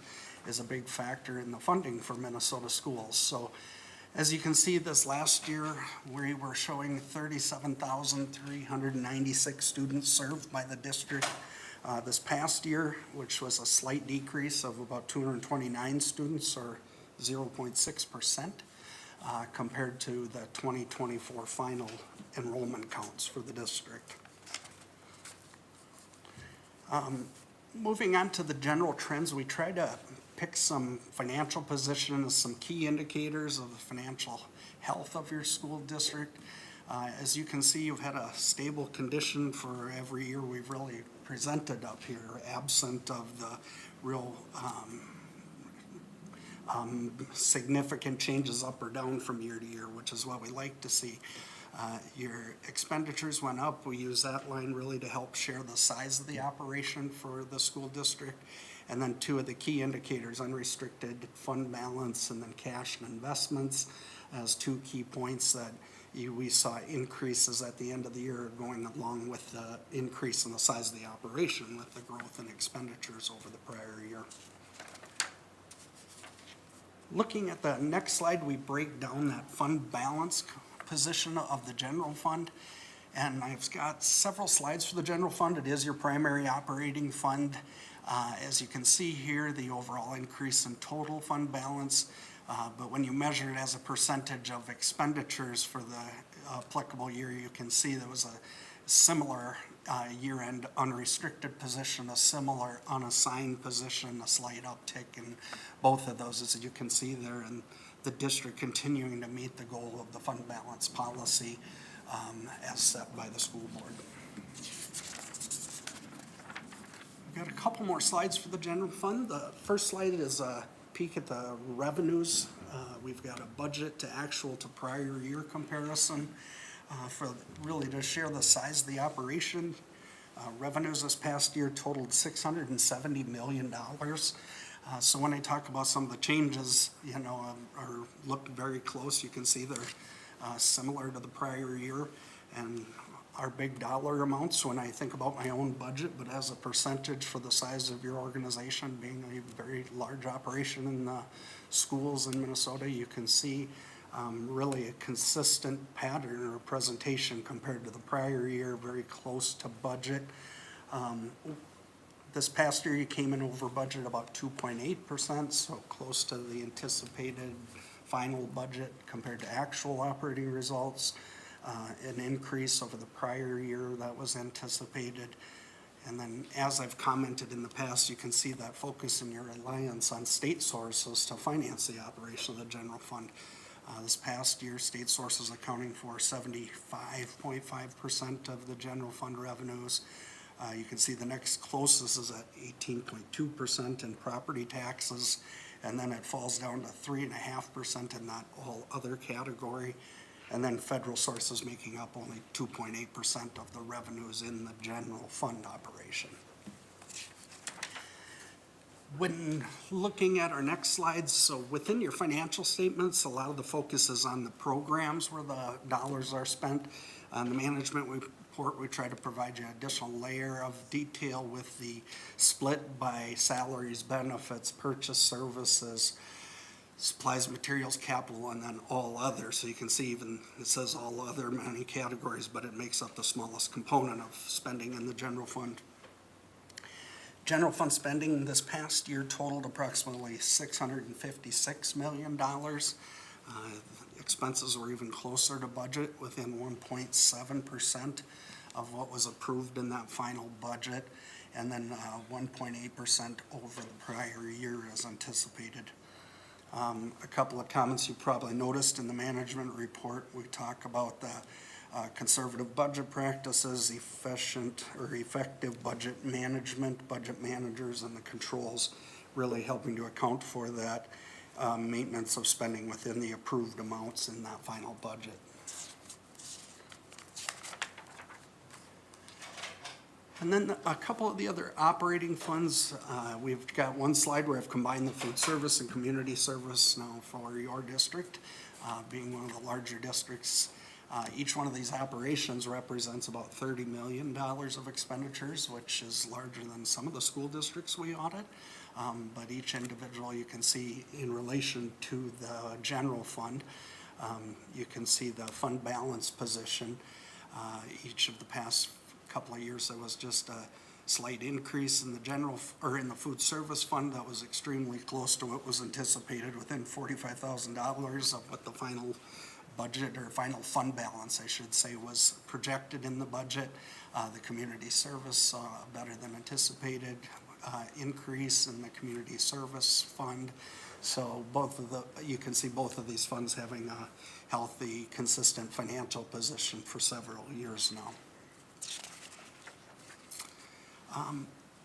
is a big factor in the funding for Minnesota schools. So as you can see, this last year, we were showing 37,396 students served by the district This past year, which was a slight decrease of about 229 students or 0.6%, compared to the 2024 final enrollment counts for the district. Moving on to the general trends, we tried to pick some financial positions, some key indicators of the financial health of your school district. As you can see, you've had a stable condition for every year we've really presented up here, absent of the real significant changes up or down from year to year, which is what we like to see. Your expenditures went up. We use that line really to help share the size of the operation for the school district. And then two of the key indicators, unrestricted fund balance and then cash and investments, as two key points that we saw increases at the end of the year going along with the increase in the size of the operation with the growth in expenditures over the prior year. Looking at the next slide, we break down that fund balance position of the general fund. And I've got several slides for the general fund. It is your primary operating fund. As you can see here, the overall increase in total fund balance, but when you measure it as a percentage of expenditures for the applicable year, you can see there was a similar year-end unrestricted position, a similar unassigned position, a slight uptick in both of those, as you can see there, and the district continuing to meet the goal of the fund balance policy as set by the school board. We've got a couple more slides for the general fund. The first slide is a peek at the revenues. We've got a budget to actual to prior year comparison for really to share the size of the operation. Revenues this past year totaled $670 million. So when I talk about some of the changes, are looked very close, you can see they're similar to the prior year and are big dollar amounts when I think about my own budget, but as a percentage for the size of your organization, being a very large operation in the schools in Minnesota, you can see really a consistent pattern or presentation compared to the prior year, very close to budget. This past year, you came in over budget about 2.8%, so close to the anticipated final budget compared to actual operating results. An increase over the prior year that was anticipated. And then, as I've commented in the past, you can see that focus in your reliance on state sources to finance the operation of the general fund. This past year, state sources accounting for 75.5% of the general fund revenues. You can see the next closest is at 18.2% in property taxes, and then it falls down to 3.5% in that all other category. And then federal sources making up only 2.8% of the revenues in the general fund operation. When looking at our next slides, so within your financial statements, a lot of the focus is on the programs where the dollars are spent. On the management report, we try to provide you an additional layer of detail with the split by salaries, benefits, purchase services, supplies, materials, capital, and then all other. So you can see even it says all other many categories, but it makes up the smallest component of spending in the general fund. General fund spending this past year totaled approximately $656 million. Expenses were even closer to budget, within 1.7% of what was approved in that final budget, and then 1.8% over the prior year as anticipated. A couple of comments you probably noticed in the management report. We talk about the conservative budget practices, efficient or effective budget management, budget managers, and the controls really helping to account for that maintenance of spending within the approved amounts in that final budget. And then a couple of the other operating funds, we've got one slide where I've combined the food service and community service now for your district, being one of the larger districts. Each one of these operations represents about $30 million of expenditures, which is larger than some of the school districts we audit. But each individual you can see in relation to the general fund, you can see the fund balance position. Each of the past couple of years, there was just a slight increase in the general, or in the food service fund that was extremely close to what was anticipated, within $45,000 of what the final budget, or final fund balance, I should say, was projected in the budget. The community service saw a better than anticipated increase in the community service fund. So you can see both of these funds having a healthy, consistent financial position for several years now.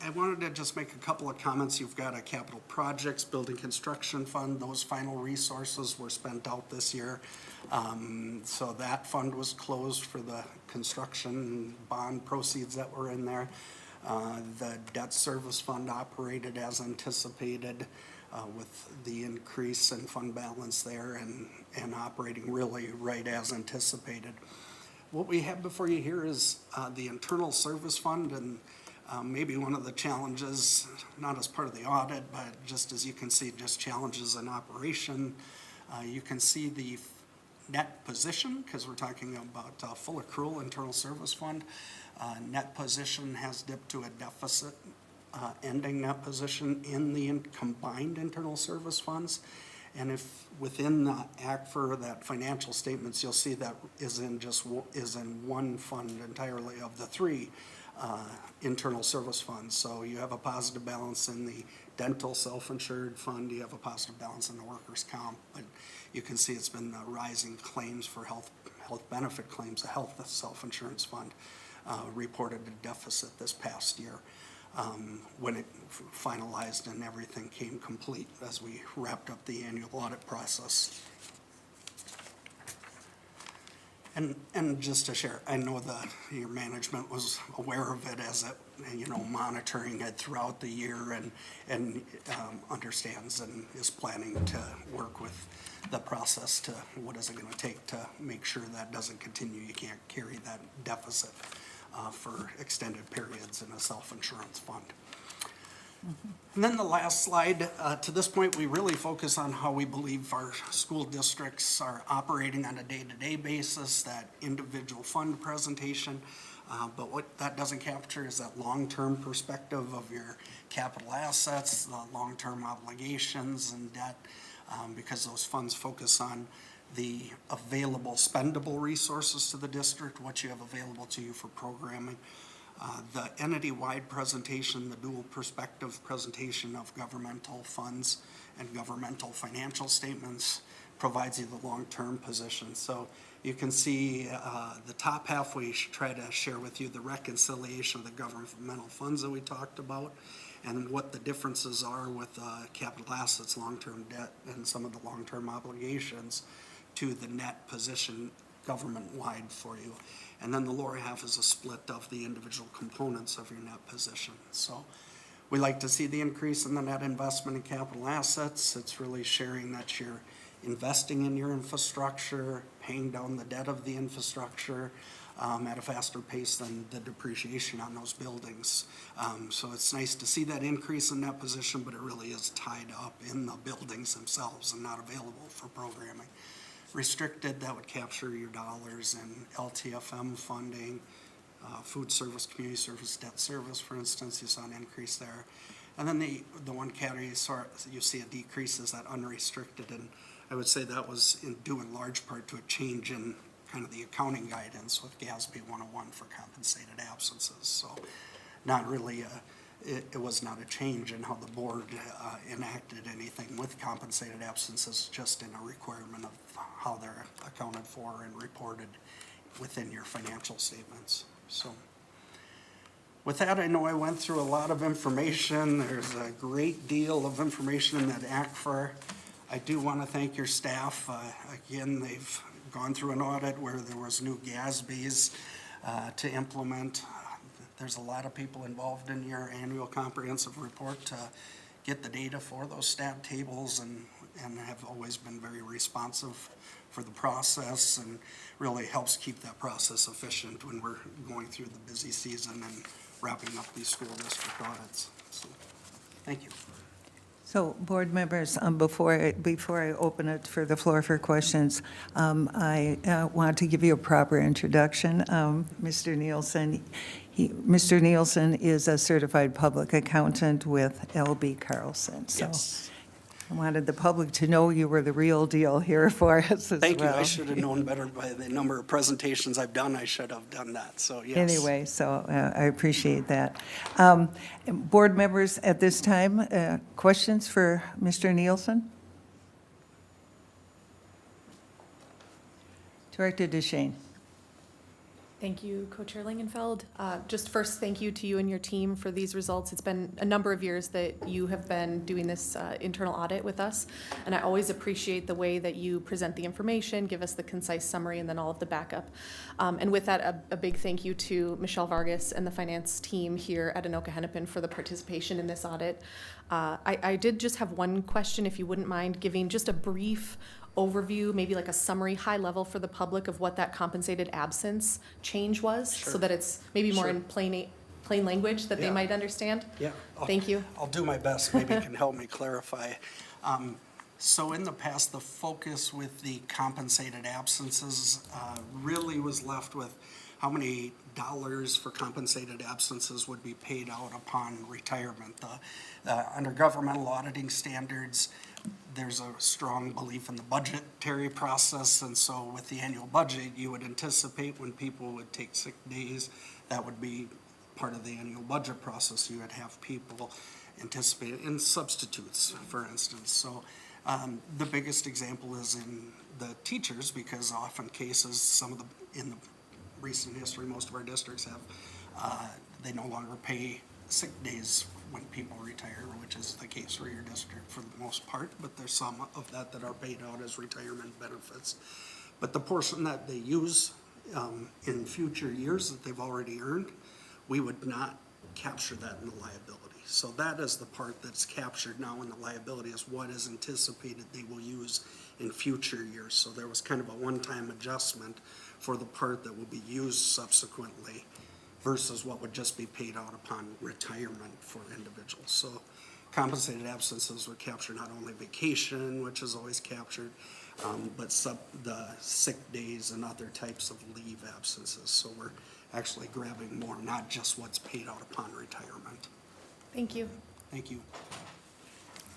I wanted to just make a couple of comments. You've got a capital projects, building construction fund. Those final resources were spent out this year. So that fund was closed for the construction bond proceeds that were in there. The debt service fund operated as anticipated with the increase in fund balance there and operating really right as anticipated. What we have before you here is the internal service fund, and maybe one of the challenges, not as part of the audit, but just as you can see, just challenges in operation. You can see the net position, because we're talking about full accrual internal service fund. Net position has dipped to a deficit, ending net position in the combined internal service funds. And if within the ACFR, that financial statements, you'll see that is in one fund entirely of the three internal service funds. So you have a positive balance in the dental self-insured fund, you have a positive balance in the workers' comp, but you can see it's been the rising claims for health benefit claims. The health self-insurance fund reported a deficit this past year when it finalized and everything came complete as we wrapped up the annual audit process. And just to share, I know that your management was aware of it as it, monitoring it throughout the year and understands and is planning to work with the process to what is it going to take to make sure that doesn't continue. You can't carry that deficit for extended periods in a self-insurance fund. And then the last slide, to this point, we really focus on how we believe our school districts are operating on a day-to-day basis, that individual fund presentation. But what that doesn't capture is that long-term perspective of your capital assets, the long-term obligations and debt, because those funds focus on the available spendable resources to the district, what you have available to you for programming. The entity-wide presentation, the dual perspective presentation of governmental funds and governmental financial statements provides you the long-term position. So you can see the top half, we try to share with you the reconciliation of the governmental funds that we talked about and what the differences are with capital assets, long-term debt, and some of the long-term obligations to the net position government-wide for you. And then the lower half is a split of the individual components of your net position. So we like to see the increase in the net investment in capital assets. It's really sharing that you're investing in your infrastructure, paying down the debt of the infrastructure at a faster pace than the depreciation on those buildings. So it's nice to see that increase in net position, but it really is tied up in the buildings themselves and not available for programming. Restricted, that would capture your dollars in LTFM funding, food service, community service, debt service, for instance. You saw an increase there. And then the one category you see a decrease is that unrestricted, and I would say that was due in large part to a change in kind of the accounting guidance with GASB 101 for compensated absences. So not really it was not a change in how the board enacted anything with compensated absences, just in a requirement of how they're accounted for and reported within your financial statements. So with that, I know I went through a lot of information. There's a great deal of information in that ACFR. I do want to thank your staff. Again, they've gone through an audit where there was new GASBs to implement. There's a lot of people involved in your annual comprehensive report to get the data for those stat tables and have always been very responsive for the process and really helps keep that process efficient when we're going through the busy season and wrapping up these school district audits. So, thank you. So, board members, before I open it for the floor for questions, I want to give you a proper introduction. Mr. Nielsen, Mr. Nielsen is a certified public accountant with L.B. Carlson. So Yes. I wanted the public to know you were the real deal here for us as well. Thank you. I should have known better by the number of presentations I've done. I should have done that, so yes. Anyway, so I appreciate that. Board members, at this time, questions for Mr. Nielsen? Director DeShane. Thank you, Co-Chair Langenfeld. Just first, thank you to you and your team for these results. It's been a number of years that you have been doing this internal audit with us, and I always appreciate the way that you present the information, give us the concise summary, and then all of the backup. And with that, a big thank you to Michelle Vargas and the finance team here at Anoka-Hennepin for the participation in this audit. I did just have one question, if you wouldn't mind giving just a brief overview, maybe like a summary, high level for the public of what that compensated absence change was, so Sure. that it's maybe more Sure. in plain language that they Yeah. might understand? Yeah. Thank you. I'll do my best. Maybe it can help me clarify. So in the past, the focus with the compensated absences really was left with how many dollars for compensated absences would be paid out upon retirement. Under governmental auditing standards, there's a strong belief in the budgetary process, and so with the annual budget, you would anticipate when people would take sick days, that would be part of the annual budget process. You would have people anticipate in substitutes, for instance. So the biggest example is in the teachers, because often cases, in the recent history, most of our districts have, they no longer pay sick days when people retire, which is the case for your district for the most part, but there's some of that are paid out as retirement benefits. But the portion that they use in future years that they've already earned, we would not capture that in the liability. So that is the part that's captured now in the liability, is what is anticipated they will use in future years. So there was kind of a one-time adjustment for the part that will be used subsequently versus what would just be paid out upon retirement for individuals. So compensated absences would capture not only vacation, which is always captured, but the sick days and other types of leave absences. So we're actually grabbing more, not just what's paid out upon retirement. Thank you. Thank you.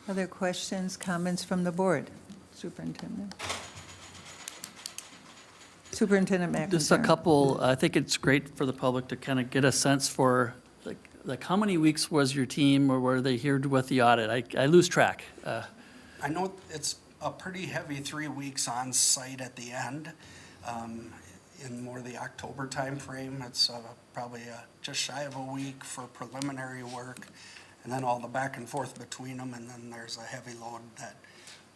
Other questions, comments from the board? Superintendent? Superintendent McIntyre. Just a couple, I think it's great for the public to kind of get a sense for, like how many weeks was your team, or were they here with the audit? I lose track. I know it's a pretty heavy 3 weeks on site at the end. In more the October timeframe, it's probably just shy of a week for preliminary work, and then all the back and forth between them, and then there's a heavy load that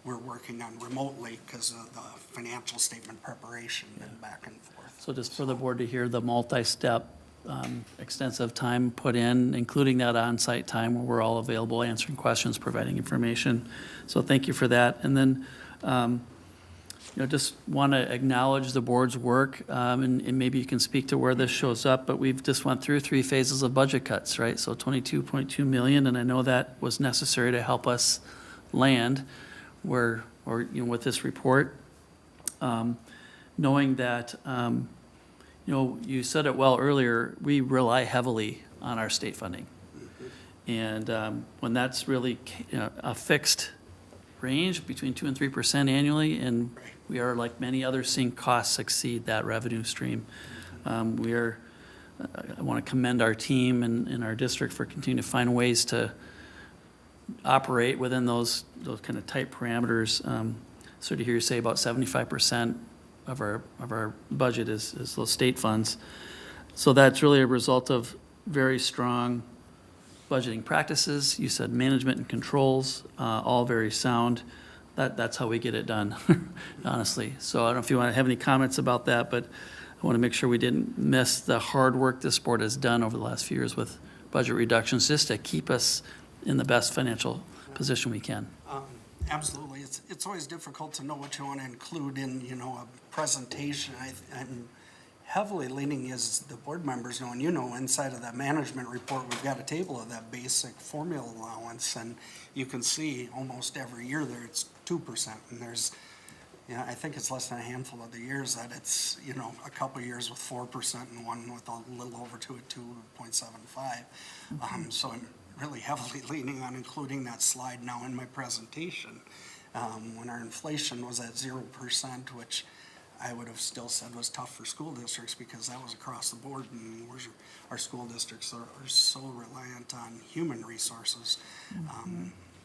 we're working on remotely because of the financial statement preparation and back and forth. So just for the board to hear the multi-step, extensive time put in, including that on-site time where we're all available, answering questions, providing information. So thank you for that. And then, just want to acknowledge the board's work, and maybe you can speak to where this shows up, but we've just went through 3 phases of budget cuts, right? So 22.2 million, and I know that was necessary to help us land with this report. Knowing that, you said it well earlier, we rely heavily on our state funding. And when that's really a fixed range between 2% and 3% annually, and we are, like many others, seeing costs exceed that revenue stream. I want to commend our team and our district for continuing to find ways to operate within those kind of tight parameters. So to hear you say about 75% of our budget is those state funds. So that's really a result of very strong budgeting practices. You said management and controls, all very sound. That's how we get it done, honestly. So I don't know if you want to have any comments about that, but I want to make sure we didn't miss the hard work this board has done over the last few years with budget reductions, just to keep us in the best financial position we can. Absolutely. It's always difficult to know what you want to include in, a presentation. And heavily leaning, as the board members know, and you know, inside of that management report, we've got a table of that basic formula allowance, and you can see almost every year there, it's 2%, and there's, you know, I think it's less than a handful of the years that it's, you know, a couple of years with 4% and one with a little over 2 at 2.75. So I'm really heavily leaning on including that slide now in my presentation. When our inflation was at 0%, which I would have still said was tough for school districts because that was across the board, and our school districts are so reliant on human resources.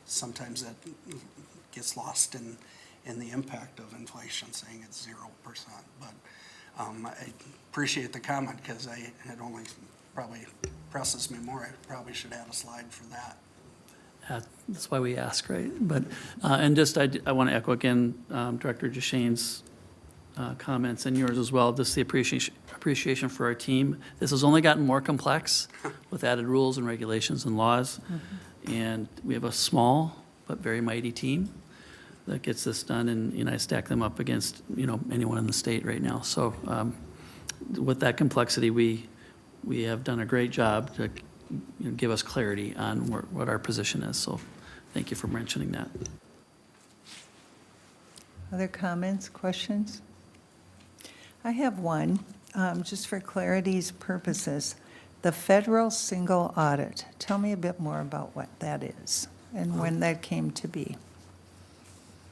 Sometimes that gets lost in the impact of inflation, saying it's 0%. But I appreciate the comment because it only probably presses me more. I probably should add a slide for that. That's why we ask, right? But, and just, I want to echo again, Director Jashane's comments and yours as well, just the appreciation for our team. This has only gotten more complex with added rules and regulations and laws. And we have a small but very mighty team that gets this done, and, you know, I stack them up against, you know, anyone in the state right now. So with that complexity, we have done a great job to, you know, give us clarity on what our position is. So thank you for mentioning that. Other comments, questions? I have one, just for clarity's purposes. The federal single audit, tell me a bit more about what that is and when that came to be.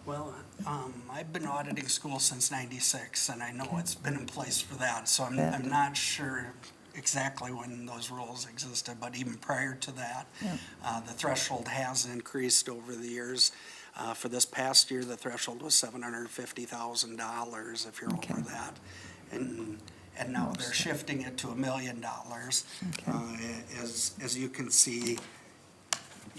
Well, I've been auditing schools since '96, and I know it's been in place for that, so I'm not sure exactly when those rules existed, but even prior to that, the threshold has increased over the years. For this past year, the threshold was $750,000 if you're over that. And now they're shifting it to $1 million. As you can see,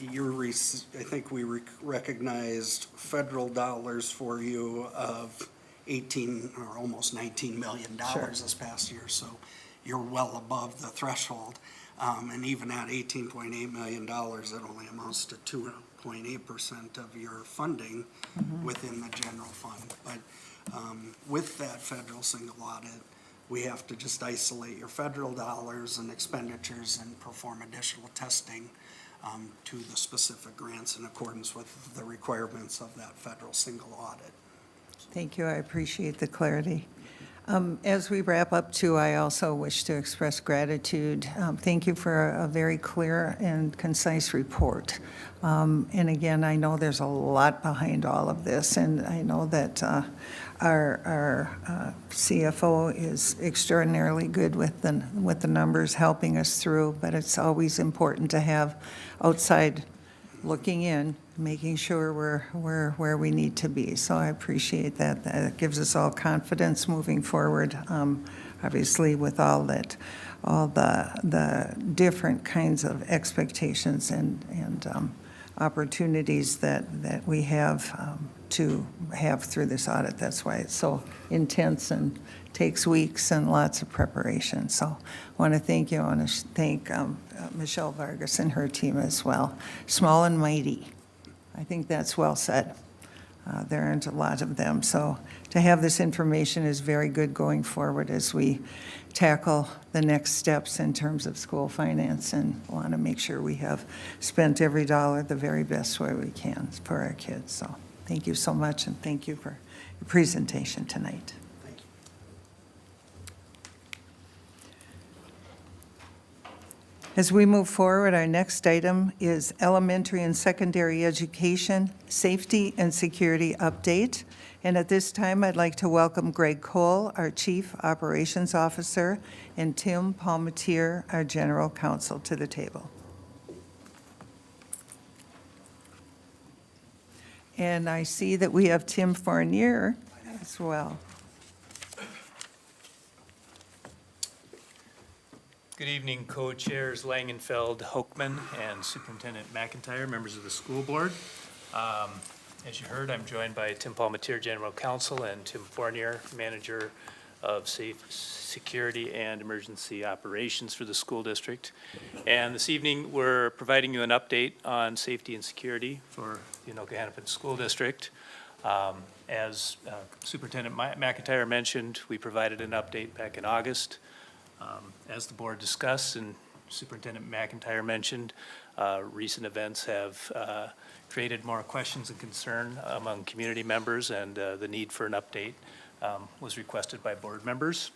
I think we recognized federal dollars for you of 18 or almost $19 million this past year. So you're well above the threshold. And even at $18.8 million, it only amounts to 2.8% of your funding within the general fund. But with that federal single audit, we have to just isolate your federal dollars and expenditures and perform additional testing to the specific grants in accordance with the requirements of that federal single audit. Thank you, I appreciate the clarity. As we wrap up too, I also wish to express gratitude. Thank you for a very clear and concise report. And again, I know there's a lot behind all of this, and I know that our CFO is extraordinarily good with the numbers, helping us through, but it's always important to have outside looking in, making sure we're where we need to be. So I appreciate that. That gives us all confidence moving forward. Obviously, with all the different kinds of expectations and opportunities that we have to have through this audit. That's why it's so intense and takes weeks and lots of preparation. So I want to thank you. I want to thank Michelle Vargas and her team as well. Small and mighty. I think that's well said. There aren't a lot of them. So to have this information is very good going forward as we tackle the next steps in terms of school finance, and want to make sure we have spent every dollar the very best way we can for our kids. So thank you so much, and thank you for your presentation tonight. Thank you. As we move forward, our next item is elementary and secondary education, safety and security update. And at this time, I'd like to welcome Greg Cole, our Chief Operations Officer, and Tim Palmatier, our General Counsel, to the table. And I see that we have Tim Fournier as well. Good evening, co-chairs Langenfeld, Hoekman, and Superintendent McIntyre, members of the school board. As you heard, I'm joined by Tim Palmatier, General Counsel, and Tim Fournier, Manager of Security and Emergency Operations for the school district. And this evening, we're providing you an update on safety and security for the Anoka-Hennepin School District. As Superintendent McIntyre mentioned, we provided an update back in August. As the board discussed and Superintendent McIntyre mentioned, recent events have created more questions and concern among community members, and the need for an update was requested by board members.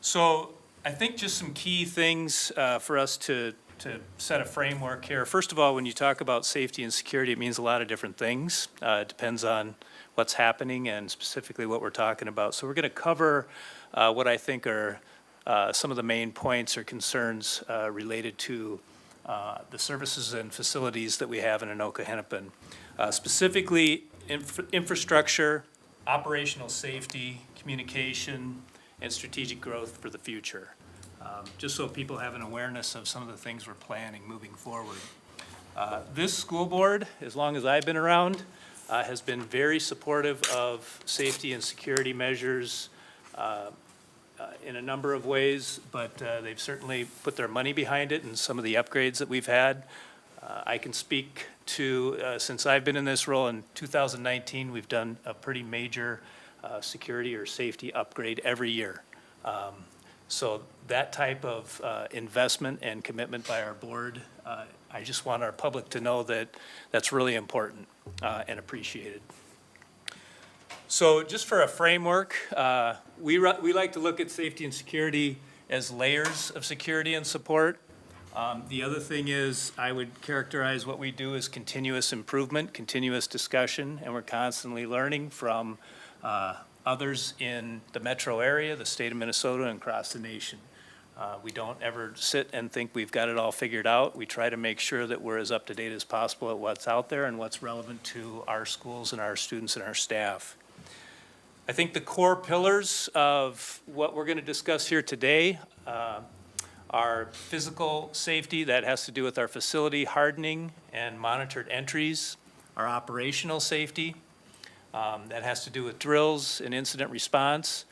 So I think just some key things for us to set a framework here. First of all, when you talk about safety and security, it means a lot of different things. It depends on what's happening and specifically what we're talking about. So we're going to cover what I think are some of the main points or concerns related to the services and facilities that we have in Anoka-Hennepin. Specifically, infrastructure, operational safety, communication, and strategic growth for the future. Just so people have an awareness of some of the things we're planning moving forward. This school board, as long as I've been around, has been very supportive of safety and security measures in a number of ways, but they've certainly put their money behind it in some of the upgrades that we've had. I can speak to, since I've been in this role in 2019, we've done a pretty major security or safety upgrade every year. So that type of investment and commitment by our board, I just want our public to know that that's really important and appreciated. So just for a framework, we like to look at safety and security as layers of security and support. The other thing is I would characterize what we do as continuous improvement, continuous discussion, and we're constantly learning from others in the metro area, the state of Minnesota, and across the nation. We don't ever sit and think we've got it all figured out. We try to make sure that we're as up to date as possible at what's out there and what's relevant to our schools and our students and our staff. I think the core pillars of what we're going to discuss here today are physical safety, that has to do with our facility hardening and monitored entries, our operational safety, that has to do with drills and incident response,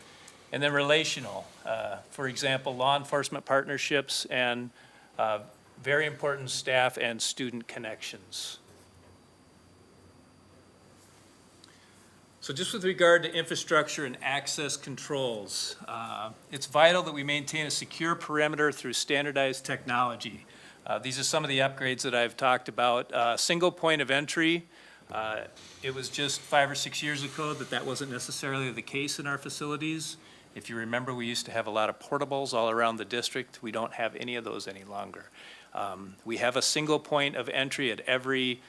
and then relational, for example, law enforcement partnerships and very important staff and student connections. So just with regard to infrastructure and access controls, it's vital that we maintain a secure perimeter through standardized technology. These are some of the upgrades that I've talked about. Single point of entry, it was just 5 or 6 years ago that wasn't necessarily the case in our facilities. If you remember, we used to have a lot of portables all around the district. We don't have any of those any longer. We have a single point of entry at every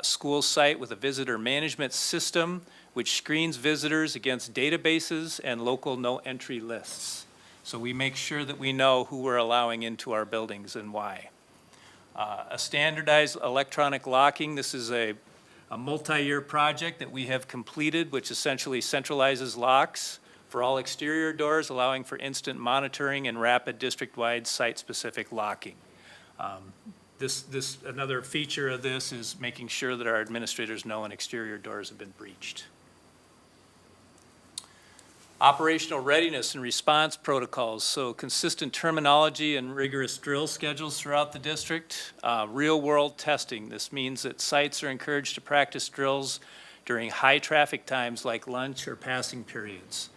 school site with a visitor management system which screens visitors against databases and local no-entry lists. So we make sure that we know who we're allowing into our buildings and why. A standardized electronic locking, this is a multi-year project that we have completed, which essentially centralizes locks for all exterior doors, allowing for instant monitoring and rapid district-wide site-specific locking. Another feature of this is making sure that our administrators know when exterior doors have been breached. Operational readiness and response protocols, so consistent terminology and rigorous drill schedules throughout the district. Real-world testing, this means that sites are encouraged to practice drills during high traffic times like lunch or passing periods.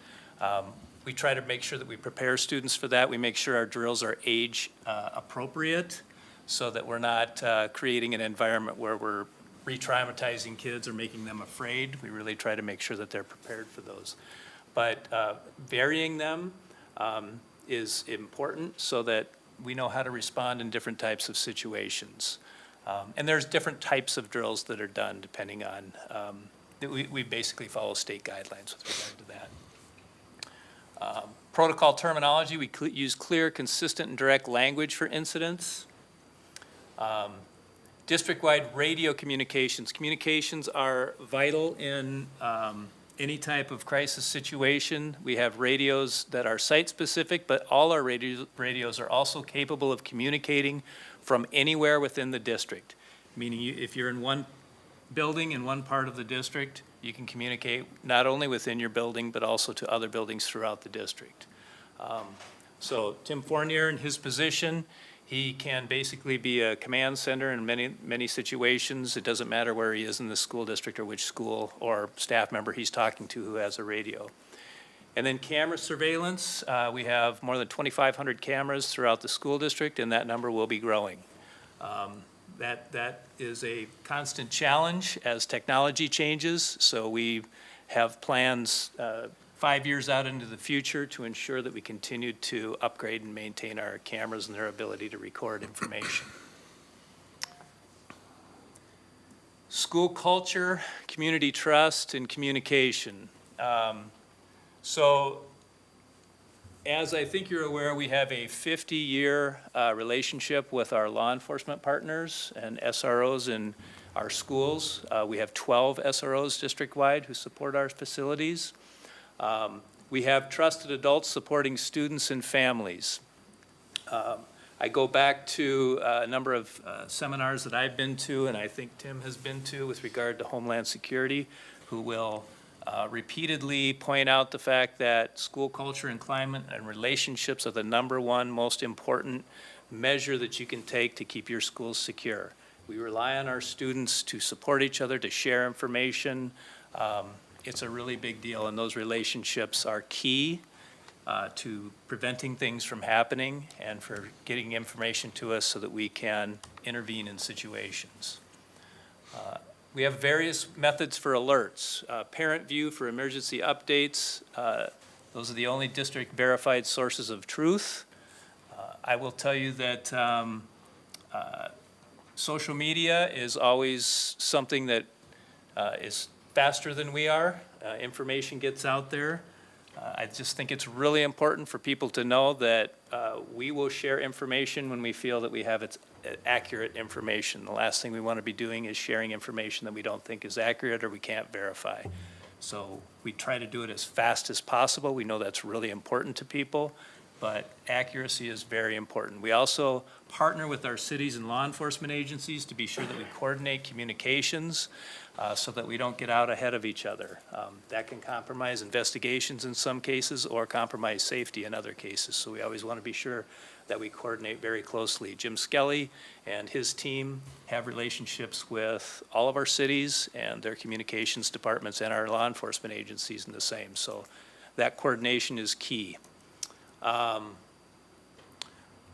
We try to make sure that we prepare students for that. We make sure our drills are age appropriate so that we're not creating an environment where we're re-traumatizing kids or making them afraid. We really try to make sure that they're prepared for those. But varying them is important so that we know how to respond in different types of situations. And there's different types of drills that are done depending on, we basically follow state guidelines with regard to that. Protocol terminology, we use clear, consistent, and direct language for incidents. District-wide radio communications. Communications are vital in any type of crisis situation. We have radios that are site-specific, but all our radios are also capable of communicating from anywhere within the district. Meaning if you're in one building in one part of the district, you can communicate not only within your building, but also to other buildings throughout the district. So Tim Fournier, in his position, He can basically be a command center in many situations. It doesn't matter where he is in the school district or which school or staff member he's talking to who has a radio. And then camera surveillance, we have more than 2,500 cameras throughout the school district, and that number will be growing. That is a constant challenge as technology changes, so we have plans 5 years out into the future to ensure that we continue to upgrade and maintain our cameras and their ability to record information. School culture, community trust, and communication. So, as I think you're aware, we have a 50-year relationship with our law enforcement partners and SROs in our schools. We have 12 SROs district-wide who support our facilities. We have trusted adults supporting students and families. I go back to a number of seminars that I've been to, and I think Tim has been to, with regard to Homeland Security, who will repeatedly point out the fact that school culture and climate and relationships are the #1 most important measure that you can take to keep your schools secure. We rely on our students to support each other, to share information. It's a really big deal, and those relationships are key to preventing things from happening and for getting information to us so that we can intervene in situations. We have various methods for alerts. Parent View for emergency updates. Those are the only district verified sources of truth. I will tell you that social media is always something that is faster than we are. Information gets out there. I just think it's really important for people to know that we will share information when we feel that we have accurate information. The last thing we want to be doing is sharing information that we don't think is accurate or we can't verify. So we try to do it as fast as possible. We know that's really important to people, but accuracy is very important. We also partner with our cities and law enforcement agencies to be sure that we coordinate communications so that we don't get out ahead of each other. That can compromise investigations in some cases or compromise safety in other cases. So we always want to be sure that we coordinate very closely. Jim Skelly and his team have relationships with all of our cities and their communications departments and our law enforcement agencies in the same. So that coordination is key.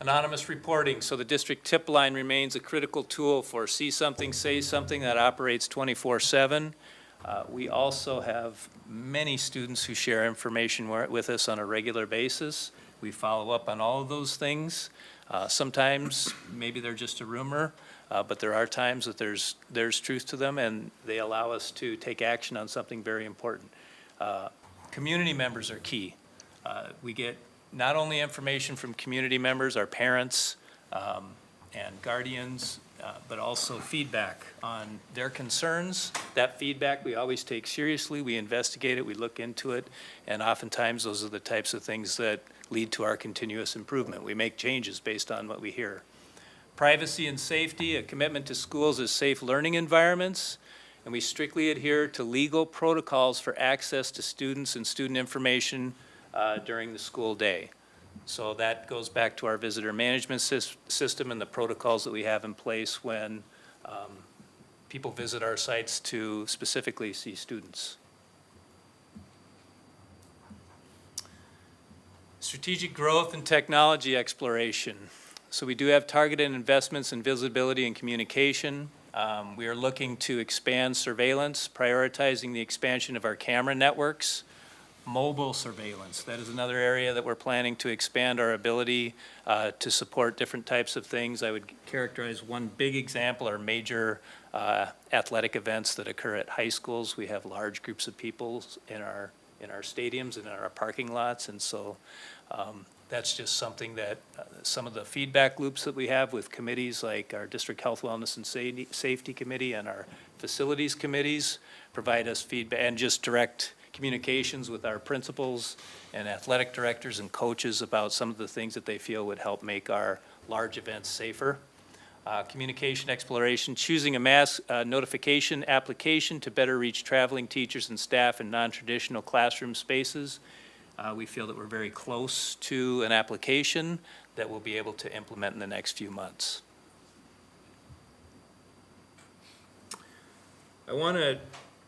Anonymous reporting. So the district tip line remains a critical tool for see something, say something that operates 24/7. We also have many students who share information with us on a regular basis. We follow up on all of those things. Sometimes maybe they're just a rumor, but there are times that there's truth to them, and they allow us to take action on something very important. Community members are key. We get not only information from community members, our parents and guardians, but also feedback on their concerns. That feedback we always take seriously. We investigate it, we look into it, and oftentimes those are the types of things that lead to our continuous improvement. We make changes based on what we hear. Privacy and safety, a commitment to schools as safe learning environments, and we strictly adhere to legal protocols for access to students and student information during the school day. So that goes back to our visitor management system and the protocols that we have in place when people visit our sites to specifically see students. Strategic growth and technology exploration. So we do have targeted investments in visibility and communication. We are looking to expand surveillance, prioritizing the expansion of our camera networks. Mobile surveillance, that is another area that we're planning to expand our ability to support different types of things. I would characterize one big example are major athletic events that occur at high schools. We have large groups of people in our stadiums and in our parking lots, and so that's just something that some of the feedback loops that we have with committees like our District Health, Wellness, and Safety Committee and our Facilities Committees provide us feedback, and just direct communications with our principals and athletic directors and coaches about some of the things that they feel would help make our large events safer. Communication exploration, choosing a mass notification application to better reach traveling teachers and staff in non-traditional classroom spaces. We feel that we're very close to an application that we'll be able to implement in the next few months. I want to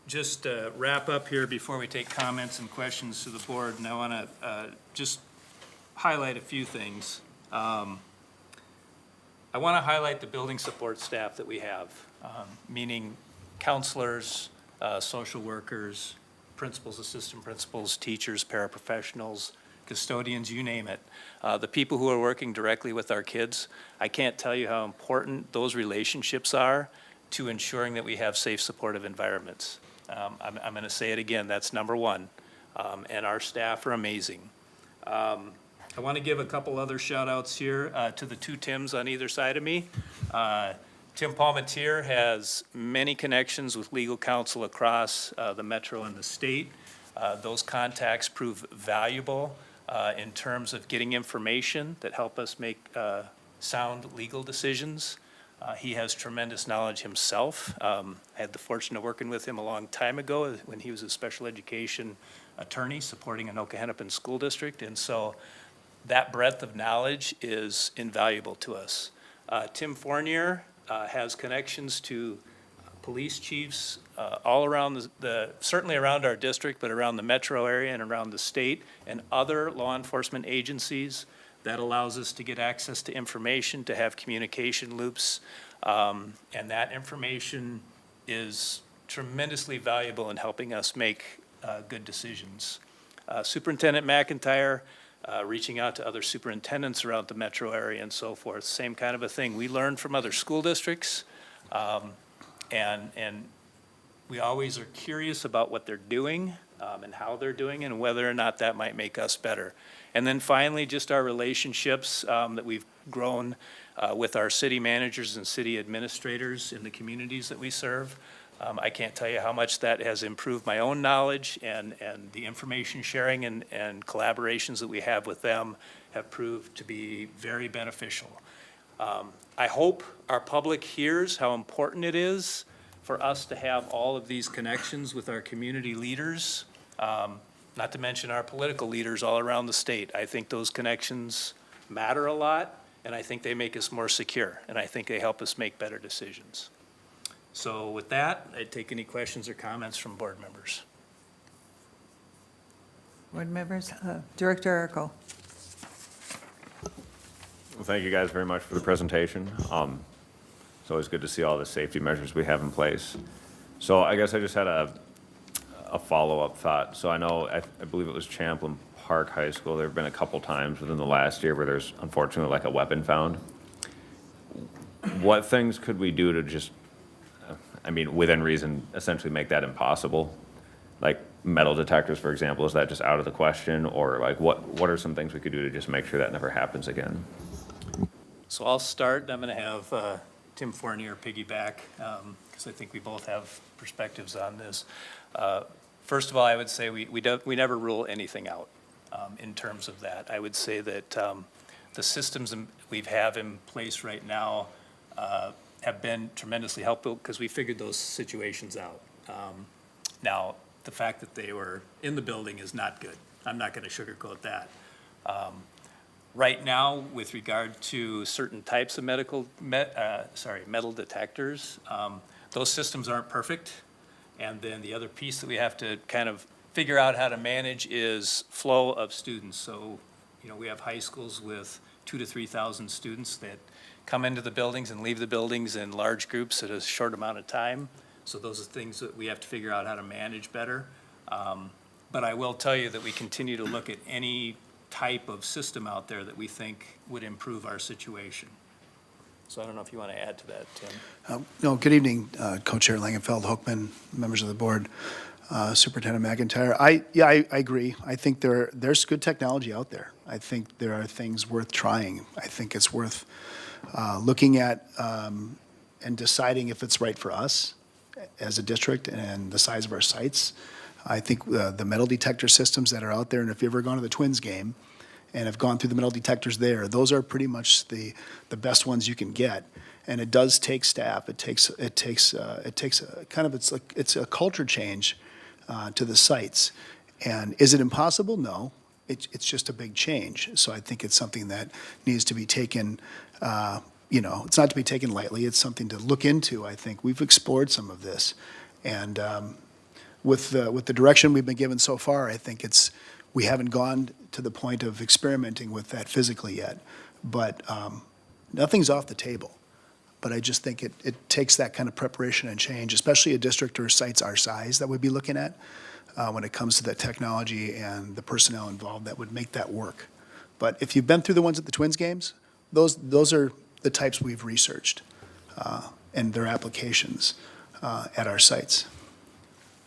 just wrap up here before we take comments and questions to the board, and I want to just highlight a few things. I want to highlight the building support staff that we have, meaning counselors, social workers, principals, assistant principals, teachers, paraprofessionals, custodians, you name it. The people who are working directly with our kids, I can't tell you how important those relationships are to ensuring that we have safe, supportive environments. I'm going to say it again, that's number one. And our staff are amazing. I want to give a couple other shout outs here to the two Tims on either side of me. Tim Palmetier has many connections with legal counsel across the metro and the state. Those contacts prove valuable in terms of getting information that help us make sound legal decisions. He has tremendous knowledge himself. I had the fortune of working with him a long time ago when he was a special education attorney supporting Anoka-Hennepin School District. And so that breadth of knowledge is invaluable to us. Tim Fournier has connections to police chiefs all around certainly around our district, but around the metro area and around the state and other law enforcement agencies. That allows us to get access to information, to have communication loops, and that information is tremendously valuable in helping us make good decisions. Superintendent McIntyre, reaching out to other superintendents around the metro area and so forth, same kind of a thing. We learn from other school districts, and we always are curious about what they're doing and how they're doing and whether or not that might make us better. And then finally, just our relationships that we've grown with our city managers and city administrators in the communities that we serve. I can't tell you how much that has improved my own knowledge, and the information sharing and collaborations that we have with them have proved to be very beneficial. I hope our public hears how important it is for us to have all of these connections with our community leaders, not to mention our political leaders all around the state. I think those connections matter a lot, and I think they make us more secure, and I think they help us make better decisions. So with that, I'd take any questions or comments from board members. Board members, Director Urkel. Well, thank you guys very much for the presentation. It's always good to see all the safety measures we have in place. So I guess I just had a follow-up thought. So I know, I believe it was Champlin Park High School, there have been a couple times within the last year where there's unfortunately like a weapon found. What things could we do to just, I mean, within reason, essentially make that impossible? Like metal detectors, for example, is that just out of the question? Or like what are some things we could do to just make sure that never happens again? So I'll start. I'm going to have Tim Fournier piggyback, because I think we both have perspectives on this. First of all, I would say we never rule anything out in terms of that. I would say that the systems we have in place right now have been tremendously helpful because we figured those situations out. Now, the fact that they were in the building is not good. I'm not going to sugarcoat that. Right now, with regard to certain types of metal detectors, those systems aren't perfect. And then the other piece that we have to kind of figure out how to manage is flow of students. So, you know, we have high schools with 2,000 to 3,000 students that come into the buildings and leave the buildings in large groups at a short amount of time. So those are things that we have to figure out how to manage better. But I will tell you that we continue to look at any type of system out there that we think would improve our situation. So I don't know if you want to add to that, Tim. No, good evening, Co-Chair Langenfeld, Hoekman, members of the board, Superintendent McIntyre. I agree. I think there's good technology out there. I think there are things worth trying. I think it's worth looking at and deciding if it's right for us as a district and the size of our sites. I think the metal detector systems that are out there, and if you've ever gone to the Twins game and have gone through the metal detectors there, those are pretty much the best ones you can get. And it does take staff. It takes a kind of, it's a culture change to the sites. And is it impossible? No. it's just a big change. So I think it's something that needs to be taken, it's not to be taken lightly. It's something to look into. I think we've explored some of this. And with the direction we've been given so far, I think we haven't gone to the point of experimenting with that physically yet. But nothing's off the table. But I just think it takes that kind of preparation and change, especially a district or sites our size that we'd be looking at when it comes to the technology and the personnel involved that would make that work. But if you've been through the ones at the Twins games, those are the types we've researched and their applications at our sites.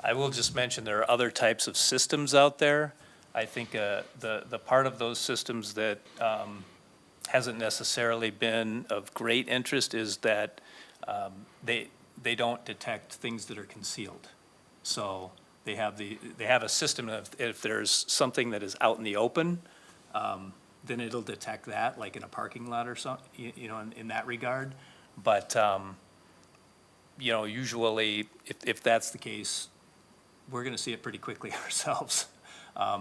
I will just mention there are other types of systems out there. I think the part of those systems that hasn't necessarily been of great interest is that they don't detect things that are concealed. So they have a system of if there's something that is out in the open, then it'll detect that, like in a parking lot or something, in that regard. But usually if that's the case, we're going to see it pretty quickly ourselves.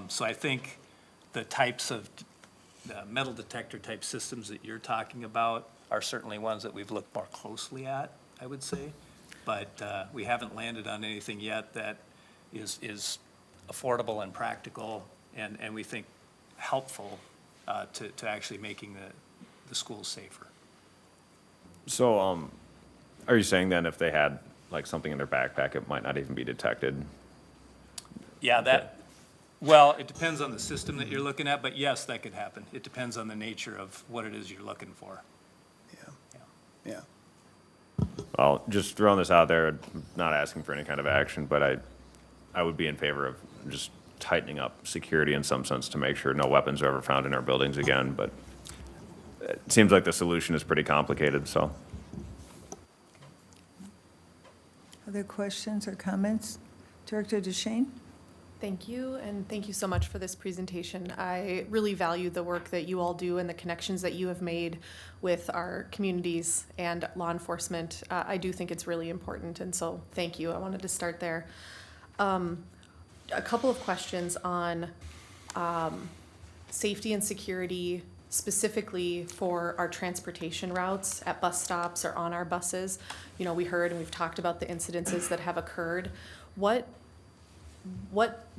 So I think the types of metal detector type systems that you're talking about are certainly ones that we've looked more closely at, I would say. But we haven't landed on anything yet that is affordable and practical and we think helpful to actually making the schools safer. So, are you saying then if they had like something in their backpack, it might not even be detected? Yeah, well, it depends on the system that you're looking at, but yes, that could happen. It depends on the nature of what it is you're looking for. Yeah. Well, just throwing this out there, not asking for any kind of action, but I would be in favor of just tightening up security in some sense to make sure no weapons are ever found in our buildings again, but it seems like the solution is pretty complicated, so. Other questions or comments? Director DeShane? Thank you, and thank you so much for this presentation. I really value the work that you all do and the connections that you have made with our communities and law enforcement. I do think it's really important, and so thank you. I wanted to start there. A couple of questions on safety and security, specifically for our transportation routes at bus stops or on our buses. We heard and we've talked about the incidences that have occurred. What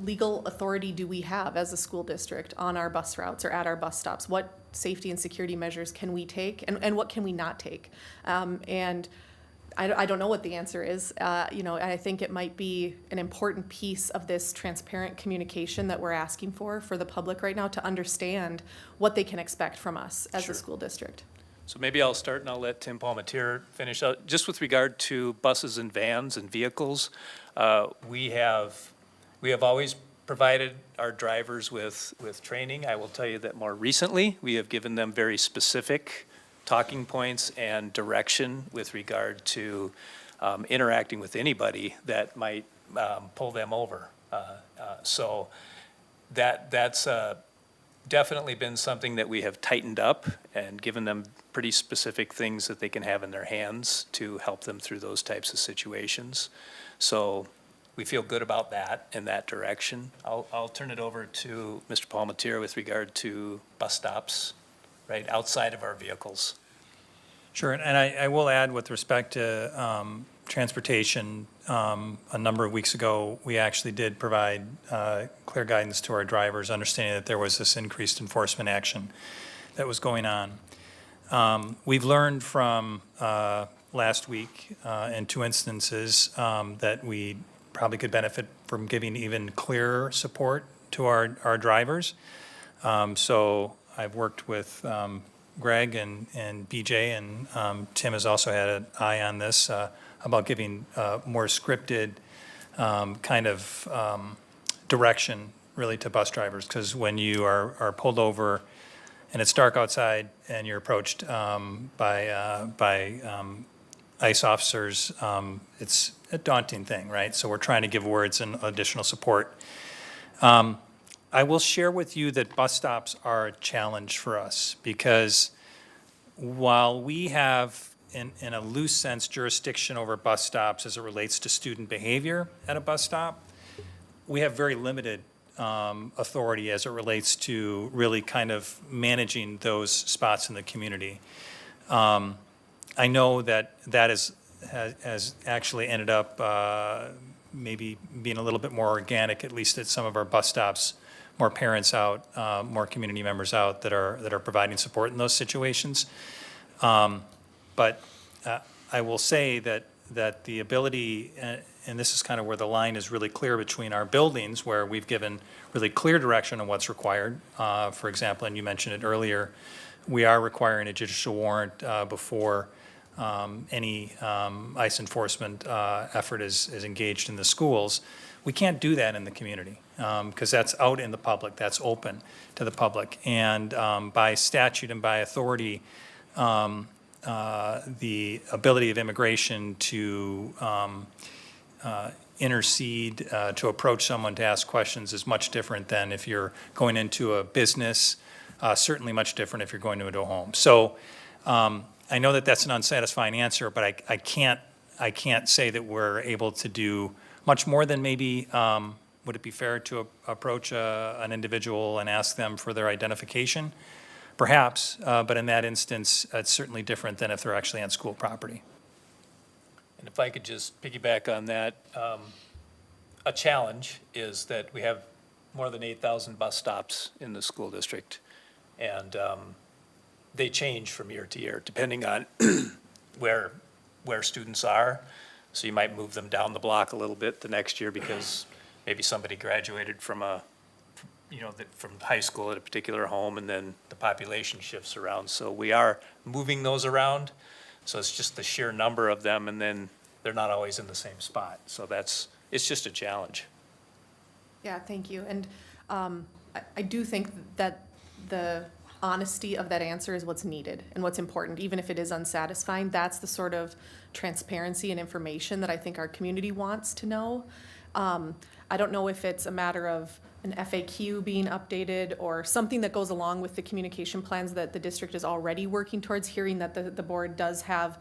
legal authority do we have as a school district on our bus routes or at our bus stops? What safety and security measures can we take and what can we not take? And I don't know what the answer is. I think it might be an important piece of this transparent communication that we're asking for the public right now to understand what they can expect from us as a school district. So maybe I'll start and I'll let Tim Palmatier finish out. Just with regard to buses and vans and vehicles, we have always provided our drivers with training. I will tell you that more recently, we have given them very specific talking points and direction with regard to interacting with anybody that might pull them over. So that's definitely been something that we have tightened up and given them pretty specific things that they can have in their hands to help them through those types of situations. So we feel good about that in that direction. I'll turn it over to Mr. Palmatier with regard to bus stops, right, outside of our vehicles. Sure, and I will add with respect to transportation, a number of weeks ago, we actually did provide clear guidance to our drivers, understanding that there was this increased enforcement action that was going on. We've learned from last week in 2 instances that we probably could benefit from giving even clearer support to our drivers. So I've worked with Greg and BJ, and Tim has also had an eye on this about giving more scripted kind of direction really to bus drivers, because when you are pulled over and it's dark outside and you're approached by ICE officers, it's a daunting thing, right? So we're trying to give words and additional support. I will share with you that bus stops are a challenge for us because while we have, in a loose sense, jurisdiction over bus stops as it relates to student behavior at a bus stop, we have very limited authority as it relates to really kind of managing those spots in the community. I know that has actually ended up maybe being a little bit more organic, at least at some of our bus stops, more parents out, more community members out that are providing support in those situations. But I will say that the ability, and this is kind of where the line is really clear between our buildings, where we've given really clear direction on what's required. For example, and you mentioned it earlier, we are requiring a judicial warrant before any ICE enforcement effort is engaged in the schools. We can't do that in the community because that's out in the public, that's open to the public. And by statute and by authority, the ability of immigration to intercede, to approach someone to ask questions is much different than if you're going into a business, certainly much different if you're going into a home. So I know that that's an unsatisfying answer, but I can't say that we're able to do much more than maybe, would it be fair to approach an individual and ask them for their identification? Perhaps, but in that instance, it's certainly different than if they're actually on school property. And if I could just piggyback on that, a challenge is that we have more than 8,000 bus stops in the school district. And they change from year to year, depending on where students are. So you might move them down the block a little bit the next year because maybe somebody graduated from from high school at a particular home, and then the population shifts around. So we are moving those around. So it's just the sheer number of them, and then they're not always in the same spot. So it's just a challenge. Yeah, thank you. And I do think that the honesty of that answer is what's needed and what's important, even if it is unsatisfying. That's the sort of transparency and information that I think our community wants to know. I don't know if it's a matter of an FAQ being updated or something that goes along with the communication plans that the district is already working towards, hearing that the board does have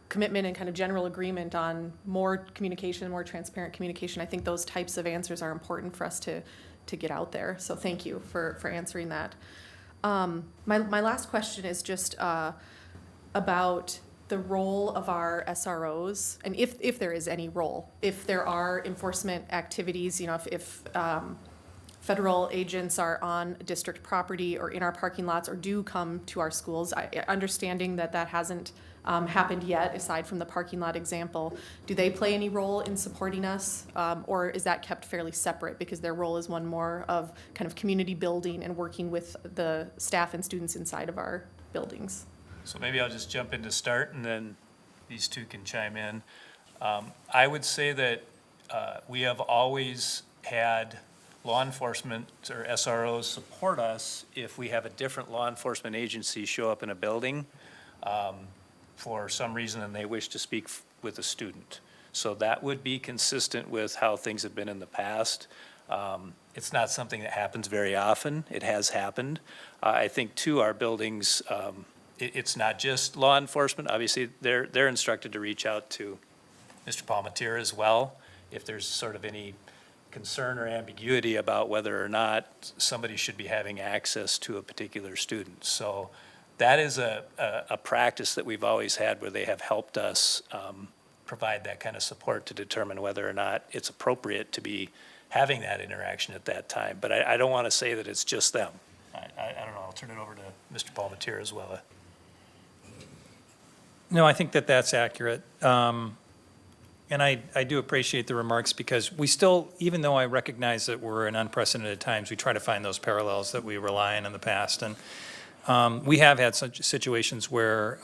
commitment and kind of general agreement on more communication, more transparent communication. I think those types of answers are important for us to get out there. So thank you for answering that. My last question is just about the role of our SROs, and if there is any role, if there are enforcement activities, if federal agents are on district property or in our parking lots or do come to our schools, understanding that hasn't happened yet, aside from the parking lot example, do they play any role in supporting us, or is that kept fairly separate because their role is one more of kind of community building and working with the staff and students inside of our buildings? So maybe I'll just jump in to start, and then these two can chime in. I would say that we have always had law enforcement or SROs support us if we have a different law enforcement agency show up in a building for some reason and they wish to speak with a student. So that would be consistent with how things have been in the past. It's not something that happens very often. It has happened. I think, too, our buildings, it's not just law enforcement. Obviously, they're instructed to reach out to Mr. Palmatier as well if there's sort of any concern or ambiguity about whether or not somebody should be having access to a particular student. So that is a practice that we've always had where they have helped us provide that kind of support to determine whether or not it's appropriate to be having that interaction at that time. But I don't want to say that it's just them. I don't know. I'll turn it over to Mr. Palmatier as well. No, I think that's accurate. And I do appreciate the remarks because we still, even though I recognize that we're in unprecedented times, we try to find those parallels that we rely on in the past. And we have had such situations where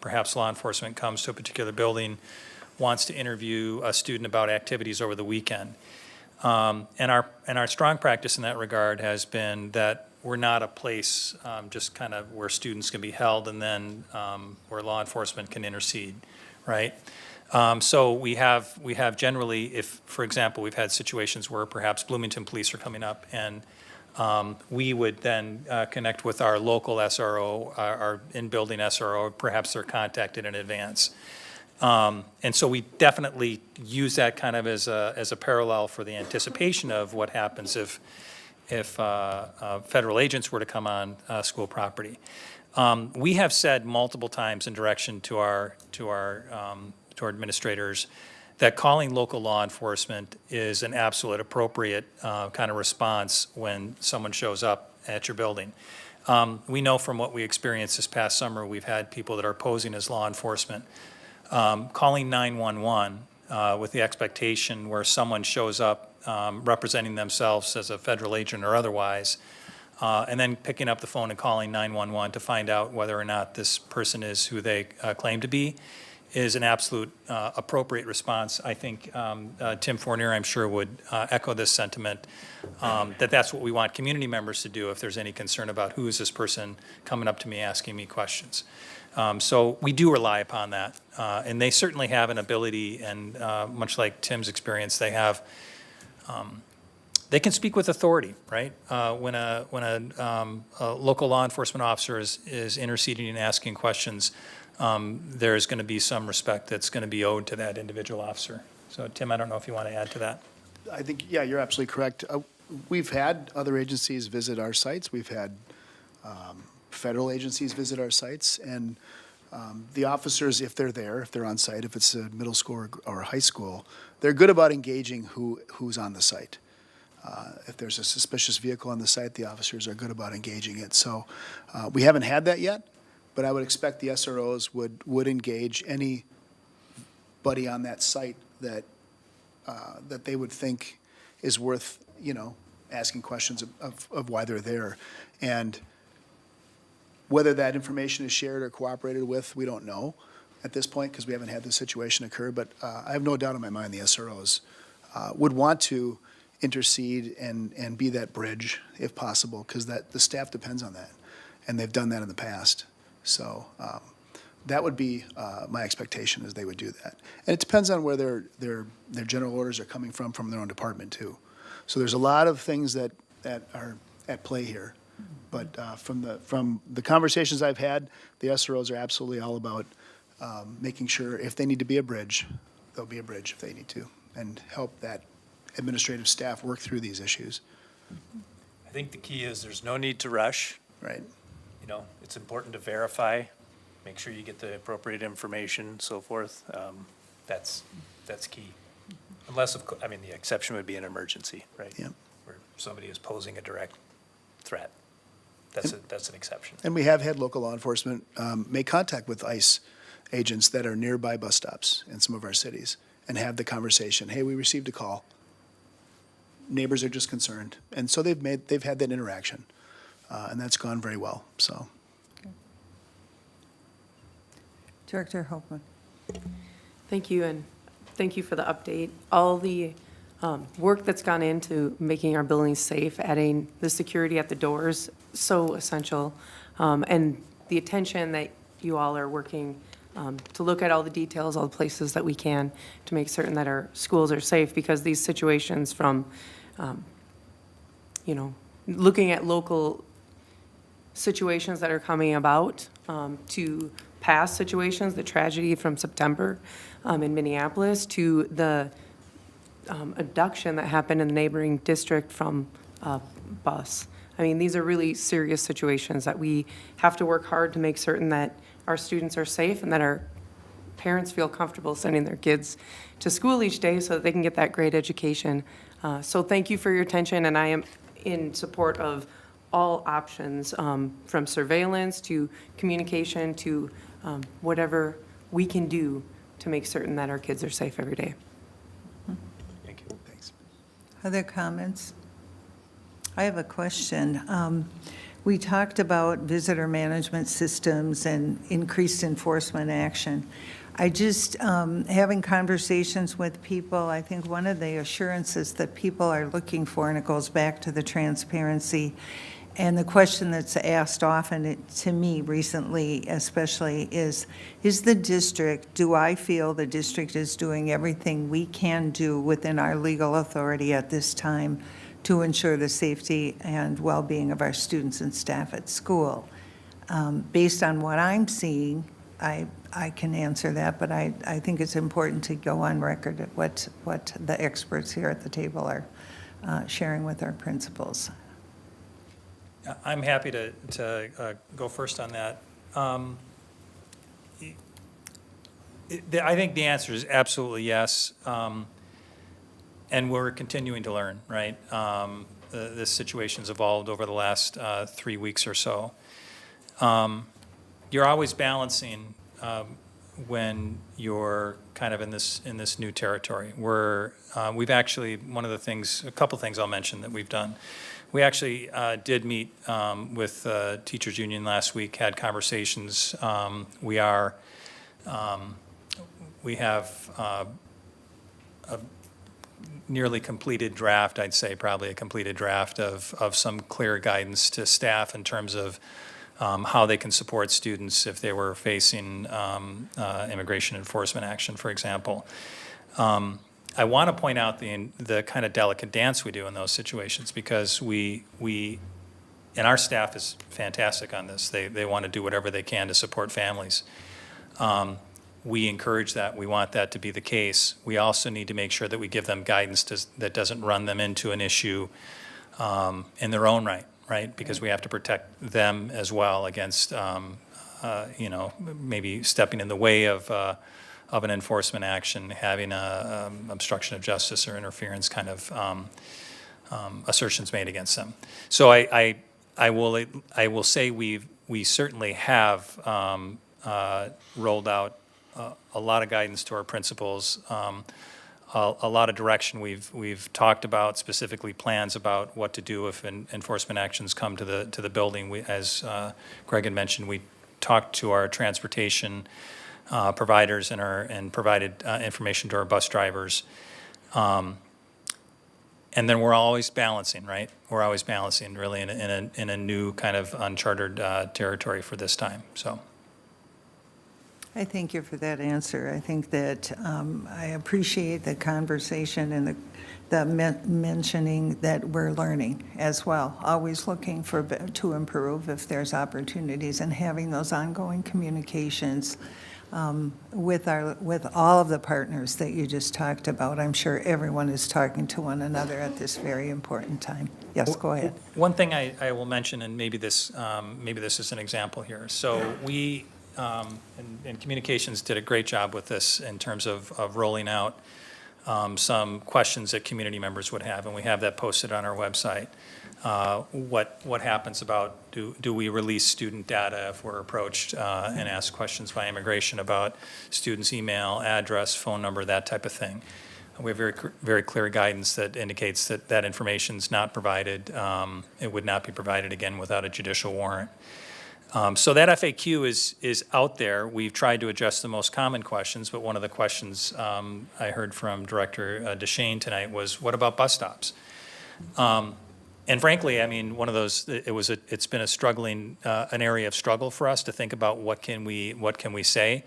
perhaps law enforcement comes to a particular building, wants to interview a student about activities over the weekend. And our strong practice in that regard has been that we're not a place just kind of where students can be held and then where law enforcement can intercede, right? So we have generally, if, for example, we've had situations where perhaps Bloomington police are coming up and we would then connect with our local SRO, our in-building SRO, perhaps they're contacted in advance. And so we definitely use that kind of as a parallel for the anticipation of what happens if federal agents were to come on school property. We have said multiple times in direction to our administrators that calling local law enforcement is an absolute appropriate kind of response when someone shows up at your building. We know from what we experienced this past summer, we've had people that are posing as law enforcement, calling 911 with the expectation where someone shows up representing themselves as a federal agent or otherwise, and then picking up the phone and calling 911 to find out whether or not this person is who they claim to be, is an absolute appropriate response. I think Tim Fournier, I'm sure, would echo this sentiment, that that's what we want community members to do if there's any concern about who is this person coming up to me asking me questions. So we do rely upon that, and they certainly have an ability, and much like Tim's experience, they have, they can speak with authority, right? When a local law enforcement officer is interceding and asking questions, there's going to be some respect that's going to be owed to that individual officer. So Tim, I don't know if you want to add to that. I think, yeah, you're absolutely correct. We've had other agencies visit our sites. We've had federal agencies visit our sites, and the officers, if they're there, if they're on site, if it's a middle school or high school, they're good about engaging who's on the site. If there's a suspicious vehicle on the site, the officers are good about engaging it. So we haven't had that yet, but I would expect the SROs would engage anybody on that site that they would think is worth, asking questions of why they're there. And whether that information is shared or cooperated with, we don't know at this point because we haven't had this situation occur. But I have no doubt in my mind the SROs would want to intercede and be that bridge if possible, because the staff depends on that, and they've done that in the past. So that would be my expectation, is they would do that. And it depends on where their general orders are coming from their own department too. So there's a lot of things that are at play here. But from the conversations I've had, the SROs are absolutely all about making sure if they need to be a bridge, they'll be a bridge if they need to, and help that administrative staff work through these issues. I think the key is there's no need to rush. Right. It's important to verify, make sure you get the appropriate information, so forth. That's key. Unless, the exception would be an emergency, right? Yeah. Where somebody is posing a direct threat. That's an exception. And we have had local law enforcement make contact with ICE agents that are nearby bus stops in some of our cities and have the conversation, hey, we received a call. Neighbors are just concerned. And so they've had that interaction, and that's gone very well, so. Director Hopeman. Thank you, and thank you for the update. All the work that's gone into making our buildings safe, adding the security at the doors, so essential, and the attention that you all are working to look at all the details, all the places that we can to make certain that our schools are safe, because these situations from, looking at local situations that are coming about to past situations, the tragedy from September in Minneapolis, to the abduction that happened in the neighboring district from a bus. These are really serious situations that we have to work hard to make certain that our students are safe and that our parents feel comfortable sending their kids to school each day so that they can get that great education. So thank you for your attention, and I am in support of all options, from surveillance to communication to whatever we can do to make certain that our kids are safe every day. Thank you. Thanks. Other comments? I have a question. We talked about visitor management systems and increased enforcement action. I just, having conversations with people, I think one of the assurances that people are looking for, and it goes back to the transparency, and the question that's asked often to me recently especially is the district, do I feel the district is doing everything we can do within our legal authority at this time to ensure the safety and well-being of our students and staff at school? Based on what I'm seeing, I can answer that, but I think it's important to go on record at what the experts here at the table are sharing with our principals. I'm happy to go first on that. I think the answer is absolutely yes. And we're continuing to learn, right? This situation's evolved over the last 3 weeks or so. You're always balancing when you're kind of in this new territory. We've actually, a couple things I'll mention that we've done. We actually did meet with the teachers union last week, had conversations. We have a nearly completed draft, I'd say probably a completed draft of some clear guidance to staff in terms of how they can support students if they were facing immigration enforcement action, for example. I want to point out the kind of delicate dance we do in those situations, because and our staff is fantastic on this. They want to do whatever they can to support families. We encourage that. We want that to be the case. We also need to make sure that we give them guidance that doesn't run them into an issue in their own right? Because we have to protect them as well against, maybe stepping in the way of an enforcement action, having a obstruction of justice or interference kind of assertions made against them. So I will say we certainly have rolled out a lot of guidance to our principals, a lot of direction we've talked about, specifically plans about what to do if enforcement actions come to the building. As Greg had mentioned, we talked to our transportation providers and provided information to our bus drivers. And then we're always balancing, right? We're always balancing really in a new kind of uncharted territory for this time, so. I thank you for that answer. I think that I appreciate the conversation and the mentioning that we're learning as well, always looking to improve if there's opportunities, and having those ongoing communications with all of the partners that you just talked about. I'm sure everyone is talking to one another at this very important time. Yes, go ahead. One thing I will mention, and maybe this is an example here. So we and communications did a great job with this in terms of rolling out some questions that community members would have, and we have that posted on our website. What happens about, do we release student data if we're approached and asked questions by immigration about students' email, address, phone number, that type of thing? We have very clear guidance that indicates that information is not provided. It would not be provided again without a judicial warrant. So that FAQ is out there. We've tried to address the most common questions, but one of the questions I heard from Director DeShane tonight was, what about bus stops? And frankly, I mean, one of those, it's been an area of struggle for us to think about what can we say.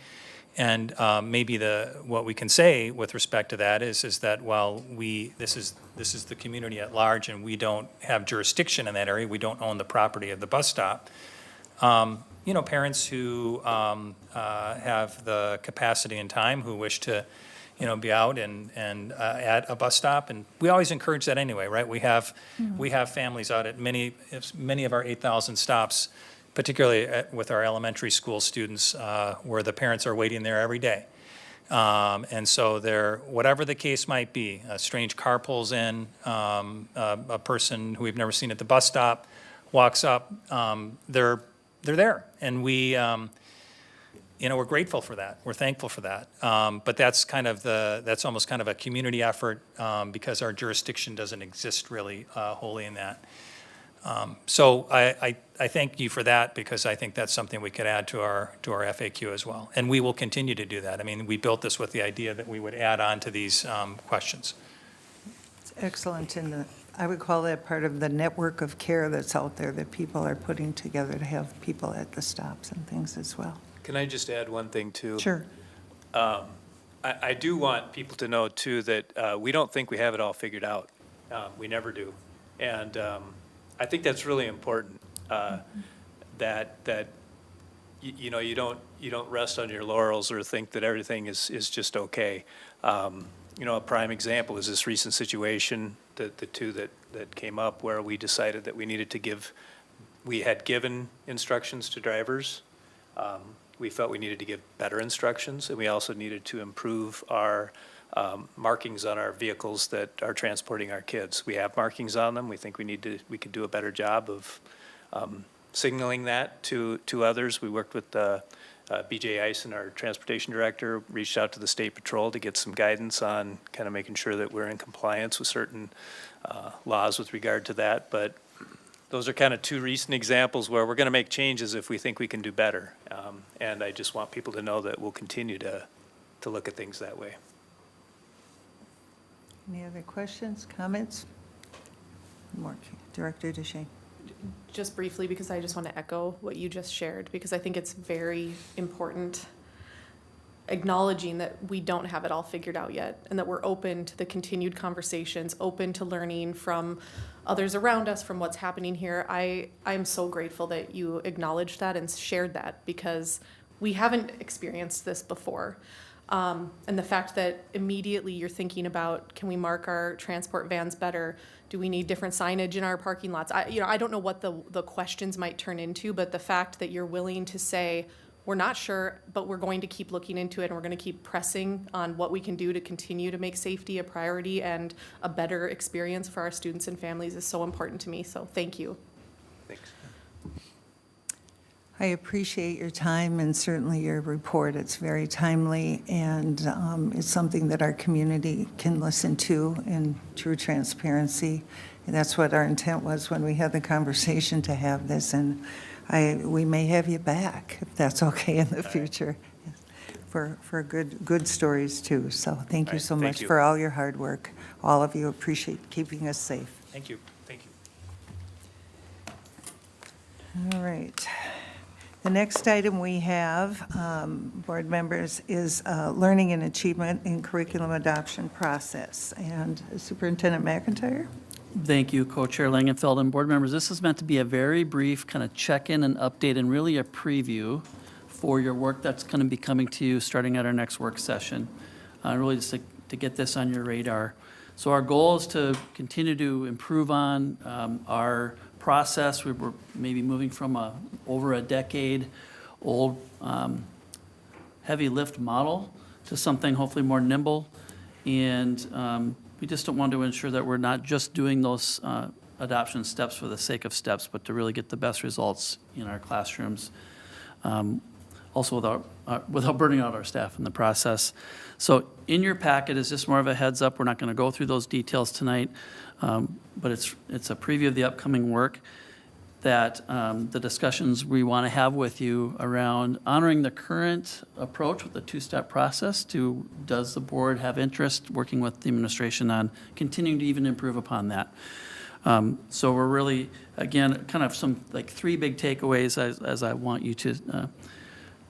And maybe what we can say with respect to that is that while this is the community at large and we don't have jurisdiction in that area, we don't own the property of the bus stop. Parents who have the capacity and time, who wish to, be out and at a bus stop, and we always encourage that anyway, right? We have families out at many of our 8,000 stops, particularly with our elementary school students, where the parents are waiting there every day. And so whatever the case might be, a strange car pulls in, a person who we've never seen at the bus stop walks up, they're there, and we're grateful for that. We're thankful for that. But that's almost kind of a community effort because our jurisdiction doesn't exist really wholly in that. So I thank you for that, because I think that's something we could add to our FAQ as well, and we will continue to do that. I mean, we built this with the idea that we would add on to these questions. It's excellent, and I would call that part of the network of care that's out there that people are putting together to have people at the stops and things as well. Can I just add one thing, too? Sure. I do want people to know, too, that we don't think we have it all figured out. We never do. And I think that's really important, that you know, you don't rest on your laurels or think that everything is just okay. You know, a prime example is this recent situation, the two that came up where we decided that we needed to we had given instructions to drivers. We felt we needed to give better instructions, and we also needed to improve our markings on our vehicles that are transporting our kids. We have markings on them. We think we could do a better job of signaling that to others. We worked with BJ Eisen, our transportation director, reached out to the state patrol to get some guidance on kind of making sure that we're in compliance with certain laws with regard to that. But those are kind of two recent examples where we're going to make changes if we think we can do better. And I just want people to know that we'll continue to look at things that way. Any other questions, comments? More, Director DeShane. Just briefly, because I just want to echo what you just shared, because I think it's very important acknowledging that we don't have it all figured out yet, and that we're open to the continued conversations, open to learning from others around us, from what's happening here. I'm so grateful that you acknowledged that and shared that, because we haven't experienced this before. And the fact that immediately you're thinking about, can we mark our transport vans better? Do we need different signage in our parking lots? I don't know what the questions might turn into, but the fact that you're willing to say, we're not sure, but we're going to keep looking into it, and we're going to keep pressing on what we can do to continue to make safety a priority and a better experience for our students and families is so important to me. So thank you. Thanks. I appreciate your time and certainly your report. It's very timely, and it's something that our community can listen to in true transparency. And that's what our intent was when we had the conversation to have this, and we may have you back, if that's okay in the future, for good stories too. So thank you so much for all your hard work. All of you appreciate keeping us safe. Thank you. Thank you. All right. The next item we have, board members, is learning and achievement in curriculum adoption process. And Superintendent McIntyre? Thank you, Co-Chair Langenfeld and board members. This is meant to be a very brief kind of check-in and update, and really a preview for your work that's going to be coming to you starting at our next work session. Really just to get this on your radar. So our goal is to continue to improve on our process. We were maybe moving from over a decade old heavy lift model to something hopefully more nimble. And we just don't want to ensure that we're not just doing those adoption steps for the sake of steps, but to really get the best results in our classrooms. Also without burning out our staff in the process. So in your packet is just more of a heads up. We're not going to go through those details tonight, but it's a preview of the upcoming work that the discussions we want to have with you around honoring the current approach with the two-step process to, does the board have interest working with the administration on continuing to even improve upon that? So we're really, again, kind of some like three big takeaways as I want you to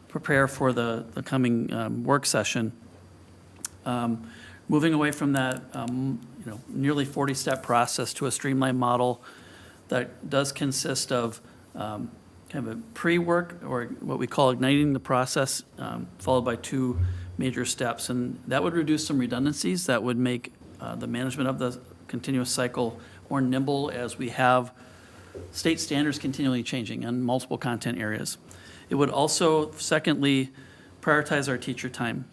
prepare for the coming work session. Moving away from that nearly 40-step process to a streamlined model that does consist of kind of a pre-work, or what we call igniting the process, followed by two major steps. And that would reduce some redundancies. That would make the management of the continuous cycle more nimble as we have state standards continually changing in multiple content areas. It would also, secondly, prioritize our teacher time.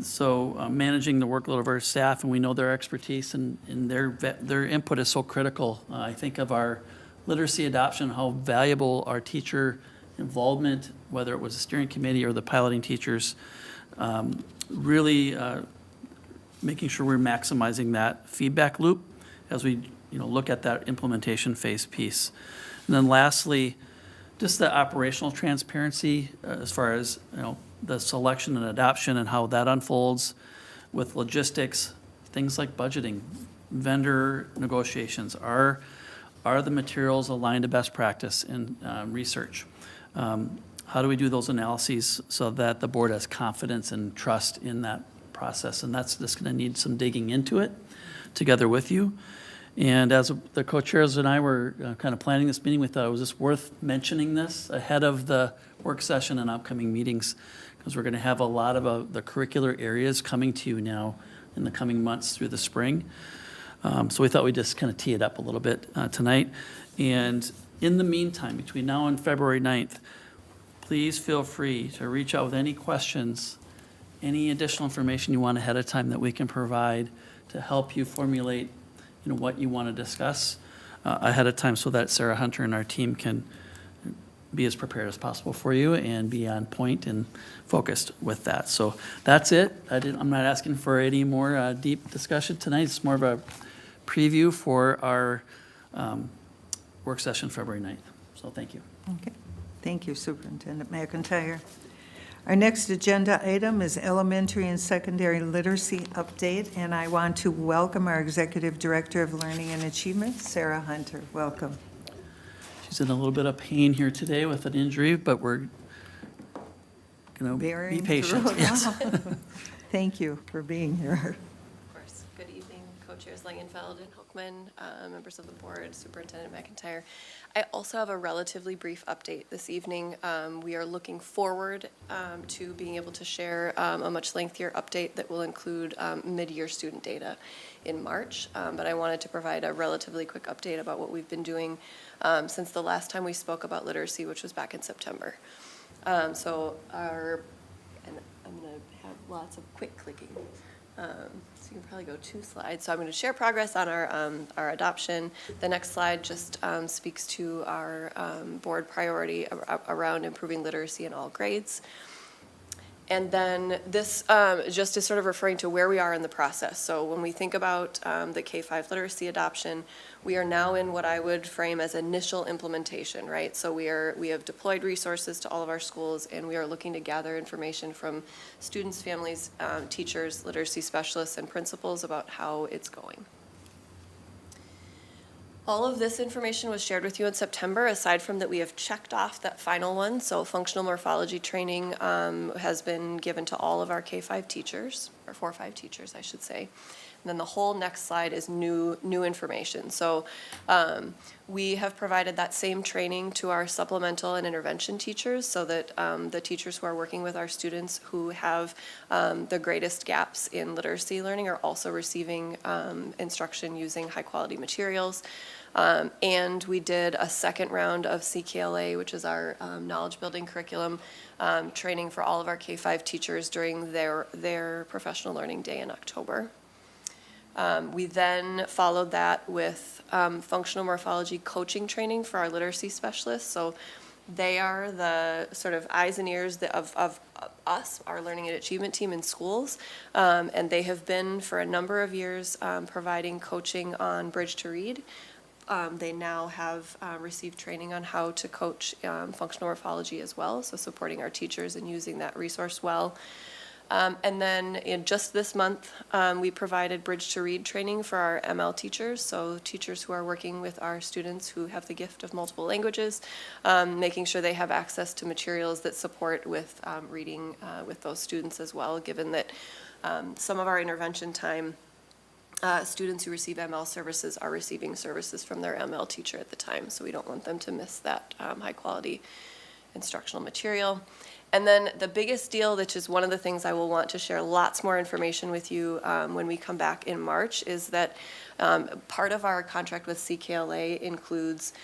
So managing the workload of our staff, and we know their expertise and their input is so critical. I think of our literacy adoption, how valuable our teacher involvement, whether it was the steering committee or the piloting teachers, really making sure we're maximizing that feedback loop as we look at that implementation phase piece. And then lastly, just the operational transparency as far as the selection and adoption and how that unfolds with logistics, things like budgeting, vendor negotiations. Are the materials aligned to best practice in research? How do we do those analyses so that the board has confidence and trust in that process? And that's just going to need some digging into it together with you. And as the co-chairs and I were kind of planning this meeting, we thought it was just worth mentioning this ahead of the work session and upcoming meetings, because we're going to have a lot of the curricular areas coming to you now in the coming months through the spring. So we thought we'd just kind of tee it up a little bit tonight. And in the meantime, between now and February 9th, please feel free to reach out with any questions, any additional information you want ahead of time that we can provide to help you formulate, what you want to discuss ahead of time, so that Sarah Hunter and our team can be as prepared as possible for you and be on point and focused with that. So that's it. I'm not asking for any more deep discussion tonight. It's more of a preview for our work session February 9th. So thank you. Okay. Thank you, Superintendent McIntyre. Our next agenda item is elementary and secondary literacy update, and I want to welcome our Executive Director of Learning and Achievement, Sarah Hunter. Welcome. She's in a little bit of pain here today with an injury, but we're going to Bearing be patient. through it. Yes. Thank you for being here. Of course. Good evening, co-chairs Langenfeld and Hochman, members of the board, Superintendent McIntyre. I also have a relatively brief update this evening. We are looking forward to being able to share a much lengthier update that will include mid-year student data in March. But I wanted to provide a relatively quick update about what we've been doing since the last time we spoke about literacy, which was back in September. And I'm going to have lots of quick clicking. So you can probably go 2 slides. So I'm going to share progress on our adoption. The next slide just speaks to our board priority around improving literacy in all grades. And then this just is sort of referring to where we are in the process. So when we think about the K-5 literacy adoption, we are now in what I would frame as initial implementation, right? So we have deployed resources to all of our schools, and we are looking to gather information from students, families, teachers, literacy specialists, and principals about how it's going. All of this information was shared with you in September, aside from that we have checked off that final one. So functional morphology training has been given to all of our K-5 teachers, or 4-5 teachers, I should say. And then the whole next slide is new information. So we have provided that same training to our supplemental and intervention teachers, so that the teachers who are working with our students who have the greatest gaps in literacy learning are also receiving instruction using high-quality materials. And we did a second round of CKLA, which is our knowledge building curriculum training for all of our K-5 teachers during their professional learning day in October. We then followed that with functional morphology coaching training for our literacy specialists. So they are the sort of eyes and ears of us, our learning and achievement team in schools. And they have been for a number of years providing coaching on Bridge to Read. They now have received training on how to coach functional morphology as well, so supporting our teachers and using that resource well. And then in just this month, we provided Bridge to Read training for our ML teachers, so teachers who are working with our students who have the gift of multiple languages, making sure they have access to materials that support with reading with those students as well, given that some of our intervention time students who receive ML services are receiving services from their ML teacher at the time, so we don't want them to miss that high-quality instructional material. And then the biggest deal, which is one of the things I will want to share lots more information with you when we come back in March, is that part of our contract with CKLA includes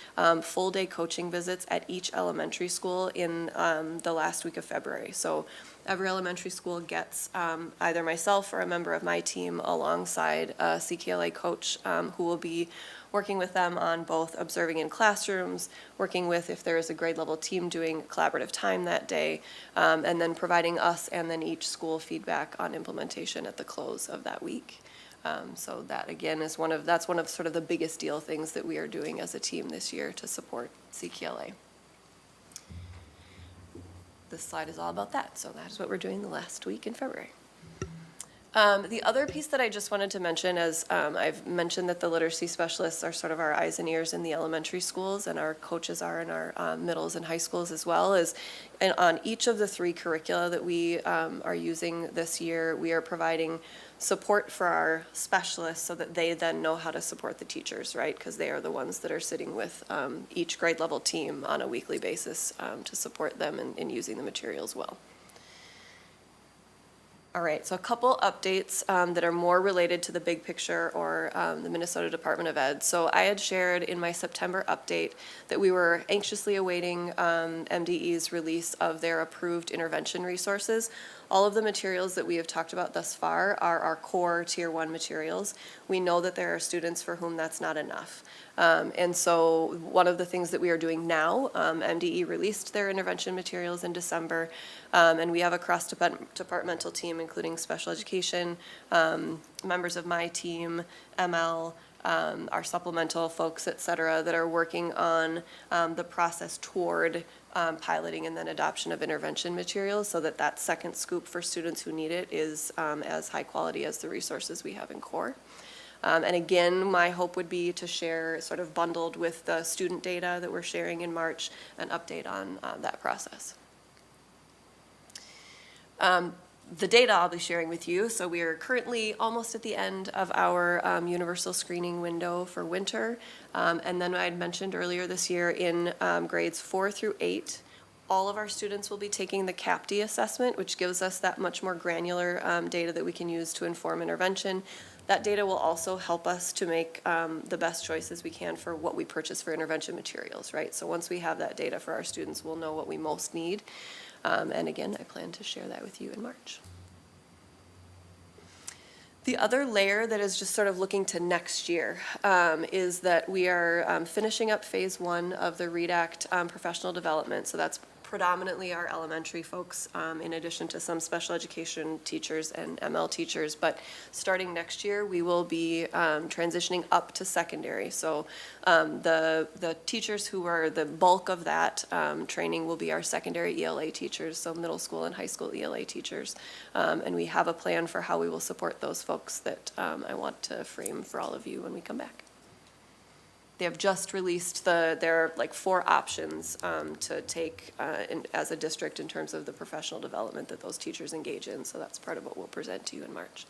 full-day coaching visits at each elementary school in the last week of February. So every elementary school gets either myself or a member of my team alongside a CKLA coach who will be working with them on both observing in classrooms, working with if there is a grade level team doing collaborative time that day, and then providing us and then each school feedback on implementation at the close of that week. So that again is that's one of sort of the biggest deal things that we are doing as a team this year to support CKLA. This slide is all about that, so that is what we're doing the last week in February. The other piece that I just wanted to mention is, I've mentioned that the literacy specialists are sort of our eyes and ears in the elementary schools, and our coaches are in our middles and high schools as well, and on each of the 3 curricula that we are using this year, we are providing support for our specialists so that they then know how to support the teachers, right? Because they are the ones that are sitting with each grade level team on a weekly basis to support them in using the materials well. All right, so a couple updates that are more related to the big picture or the Minnesota Department of Ed. So I had shared in my September update that we were anxiously awaiting MDE's release of their approved intervention resources. All of the materials that we have talked about thus far are our core Tier 1 materials. We know that there are students for whom that's not enough. And so one of the things that we are doing now, MDE released their intervention materials in December, and we have a cross-departmental team, including special education, members of my team, ML, our supplemental folks, et cetera, that are working on the process toward piloting and then adoption of intervention materials so that that second scoop for students who need it is as high quality as the resources we have in core. And again, my hope would be to share, sort of bundled with the student data that we're sharing in March, an update on that process. The data I'll be sharing with you, so we are currently almost at the end of our universal screening window for winter. And then I'd mentioned earlier this year in grades 4 through 8, all of our students will be taking the CAPD assessment, which gives us that much more granular data that we can use to inform intervention. That data will also help us to make the best choices we can for what we purchase for intervention materials, right? So once we have that data for our students, we'll know what we most need. And again, I plan to share that with you in March. The other layer that is just sort of looking to next year is that we are finishing up phase 1 of the READ Act professional development. So that's predominantly our elementary folks, in addition to some special education teachers and ML teachers. But starting next year, we will be transitioning up to secondary. So the teachers who are the bulk of that training will be our secondary ELA teachers, so middle school and high school ELA teachers. And we have a plan for how we will support those folks that I want to frame for all of you when we come back. They have just released there are like 4 options to take as a district in terms of the professional development that those teachers engage in. So that's part of what we'll present to you in March.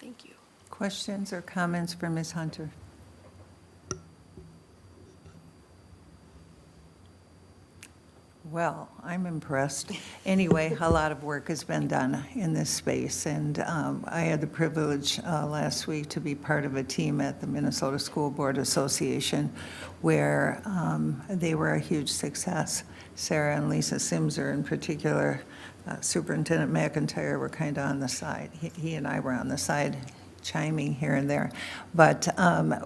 Thank you. Questions or comments for Ms. Hunter? Well, I'm impressed. Anyway, a lot of work has been done in this space, and I had the privilege last week to be part of a team at the Minnesota School Board Association where they were a huge success. Sarah and Lisa Simser in particular, Superintendent McIntyre were kind of on the side. He and I were on the side chiming here and there. But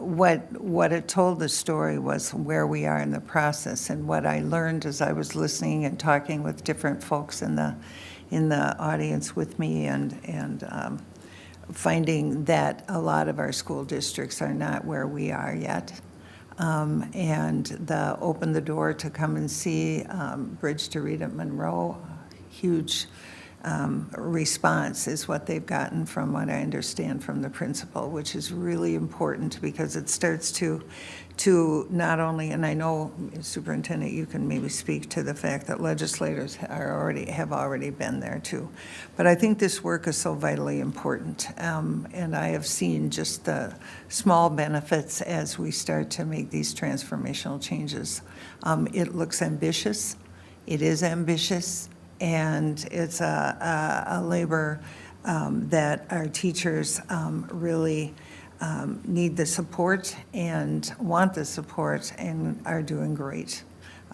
what it told the story was where we are in the process. And what I learned as I was listening and talking with different folks in the audience with me and finding that a lot of our school districts are not where we are yet. And the open the door to come and see Bridge to Read at Monroe, huge response is what they've gotten from what I understand from the principal, which is really important because it starts to not only, and I know, Superintendent, you can maybe speak to the fact that legislators have already been there too. But I think this work is so vitally important. And I have seen just the small benefits as we start to make these transformational changes. It looks ambitious. It is ambitious. And it's a labor that our teachers really need the support and want the support and are doing great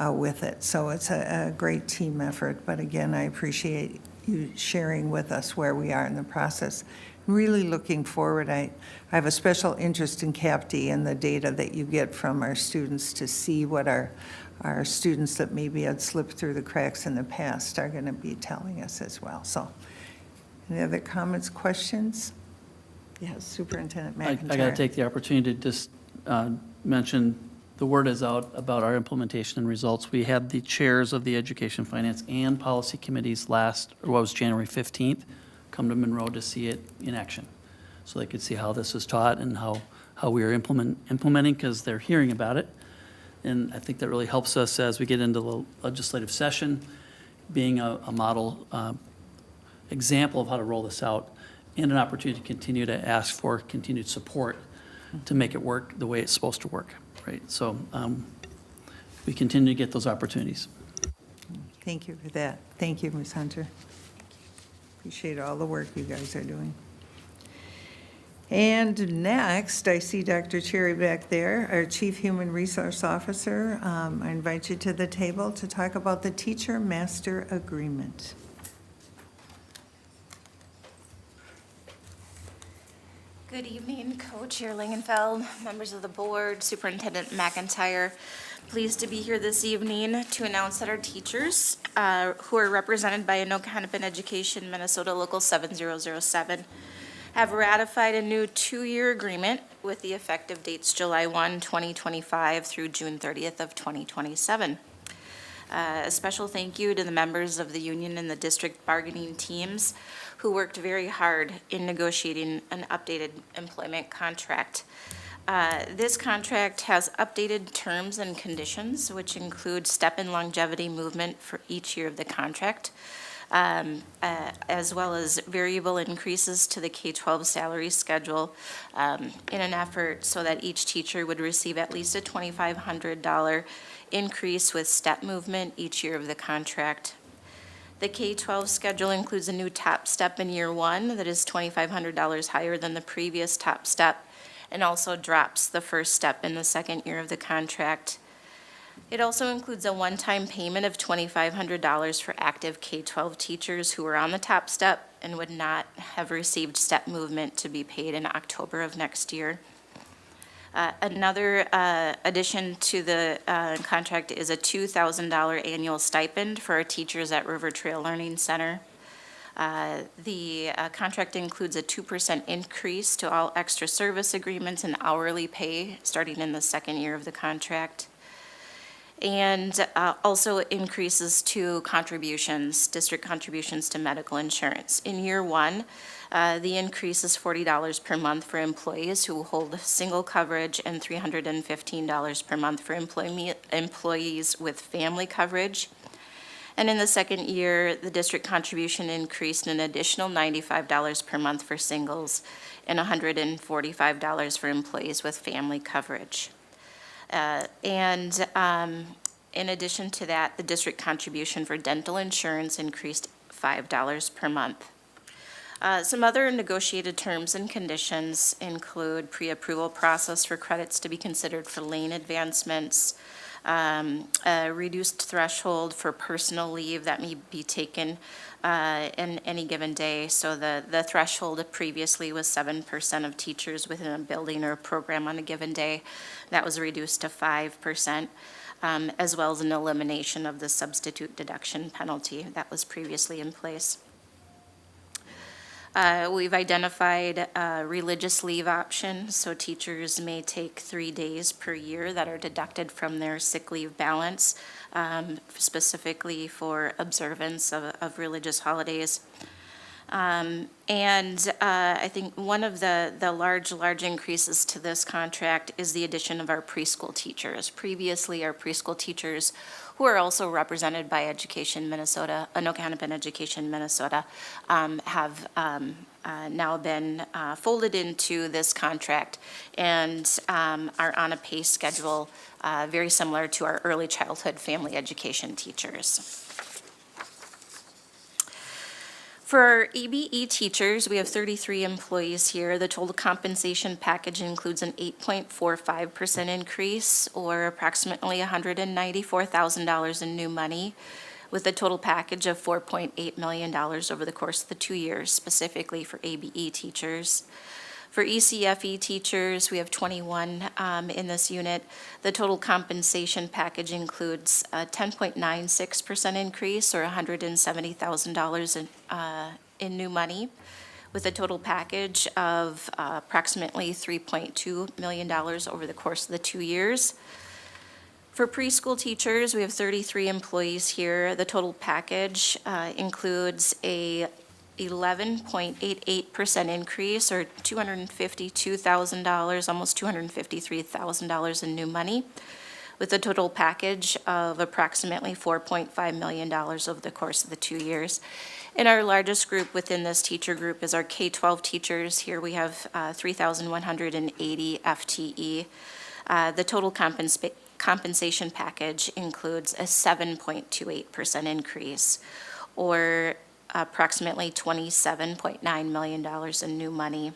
with it. So it's a great team effort. But again, I appreciate you sharing with us where we are in the process. Really looking forward. I have a special interest in CAPD and the data that you get from our students to see what our students that maybe had slipped through the cracks in the past are going to be telling us as well. So any other comments, questions? Yes, Superintendent McIntyre. I got to take the opportunity to just mention the word is out about our implementation and results. We had the chairs of the Education, Finance, and Policy Committees January 15th, come to Monroe to see it in action. So they could see how this is taught and how we are implementing, because they're hearing about it. And I think that really helps us as we get into the legislative session, being a model example of how to roll this out, and an opportunity to continue to ask for continued support to make it work the way it's supposed to work, right? So we continue to get those opportunities. Thank you for that. Thank you, Ms. Hunter. Appreciate all the work you guys are doing. And next, I see Dr. Cherry back there, our Chief Human Resource Officer. I invite you to the table to talk about the Teacher Master Agreement. Good evening, Co-Chair Langenfeld, members of the board, Superintendent McIntyre. Pleased to be here this evening to announce that our teachers, who are represented by Anoka-Hennepin Education Minnesota Local 7007, have ratified a new 2-year agreement with the effective dates July 1, 2025 through June 30th of 2027. A special thank you to the members of the union and the district bargaining teams who worked very hard in negotiating an updated employment contract. This contract has updated terms and conditions, which include step and longevity movement for each year of the contract, as well as variable increases to the K-12 salary schedule in an effort so that each teacher would receive at least a $2,500 increase with step movement each year of the contract. The K-12 schedule includes a new top step in year 1 that is $2,500 higher than the previous top step, and also drops the first step in the second year of the contract. It also includes a one-time payment of $2,500 for active K-12 teachers who are on the top step and would not have received step movement to be paid in October of next year. Another addition to the contract is a $2,000 annual stipend for our teachers at River Trail Learning Center. The contract includes a 2% increase to all extra service agreements and hourly pay starting in the second year of the contract. And also increases to contributions, district contributions to medical insurance. In year 1, the increase is $40 per month for employees who hold single coverage and $315 per month for employees with family coverage. And in the second year, the district contribution increased an additional $95 per month for singles and $145 for employees with family coverage. In addition to that, the district contribution for dental insurance increased $5 per month. Some other negotiated terms and conditions include pre-approval process for credits to be considered for lane advancements, a reduced threshold for personal leave that may be taken in any given day. So the threshold previously was 7% of teachers within a building or a program on a given day. That was reduced to 5%, as well as an elimination of the substitute deduction penalty that was previously in place. We've identified a religious leave option, so teachers may take 3 days per year that are deducted from their sick leave balance, specifically for observance of religious holidays. I think one of the large increases to this contract is the addition of our preschool teachers. Previously, our preschool teachers, who are also represented by Education Minnesota, Anoka-Hennepin Education Minnesota, have now been folded into this contract and are on a pay schedule very similar to our early childhood family education teachers. For our ABE teachers, we have 33 employees here. The total compensation package includes an 8.45% increase, or approximately $194,000 in new money, with a total package of $4.8 million over the course of the 2 years, specifically for ABE teachers. For ECFE teachers, we have 21 in this unit. The total compensation package includes a 10.96% increase, or $170,000 in new money, with a total package of approximately $3.2 million over the course of the 2 years. For preschool teachers, we have 33 employees here. The total package includes a 11.88% increase, or $252,000, almost $253,000 in new money, with a total package of approximately $4.5 million over the course of the 2 years. And our largest group within this teacher group is our K-12 teachers. Here we have 3,180 FTE. The total compensation package includes a 7.28% increase, or approximately $27.9 million in new money.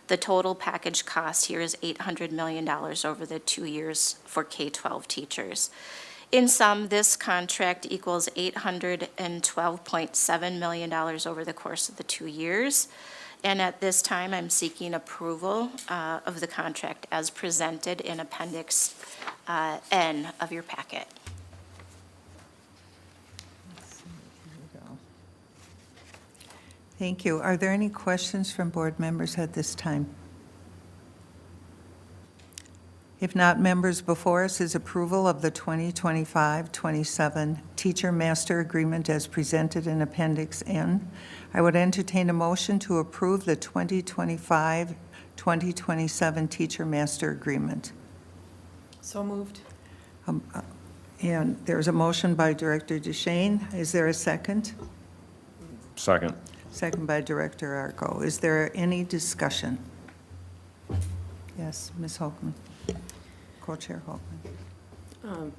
The total package cost here is $800 million over the 2 years for K-12 teachers. In sum, this contract equals $812.7 million over the course of the 2 years. And at this time, I'm seeking approval of the contract as presented in Appendix N of your packet. Thank you. Are there any questions from board members at this time? If not, members, before us is approval of the 2025-27 Teacher Master Agreement as presented in Appendix N. I would entertain a motion to approve the 2025-2027 Teacher Master Agreement. So moved. And there's a motion by Director Duchesne. Is there a second? Second. Second by Director Arco. Is there any discussion? Yes, Ms. Holcomb. Co-Chair Holcomb.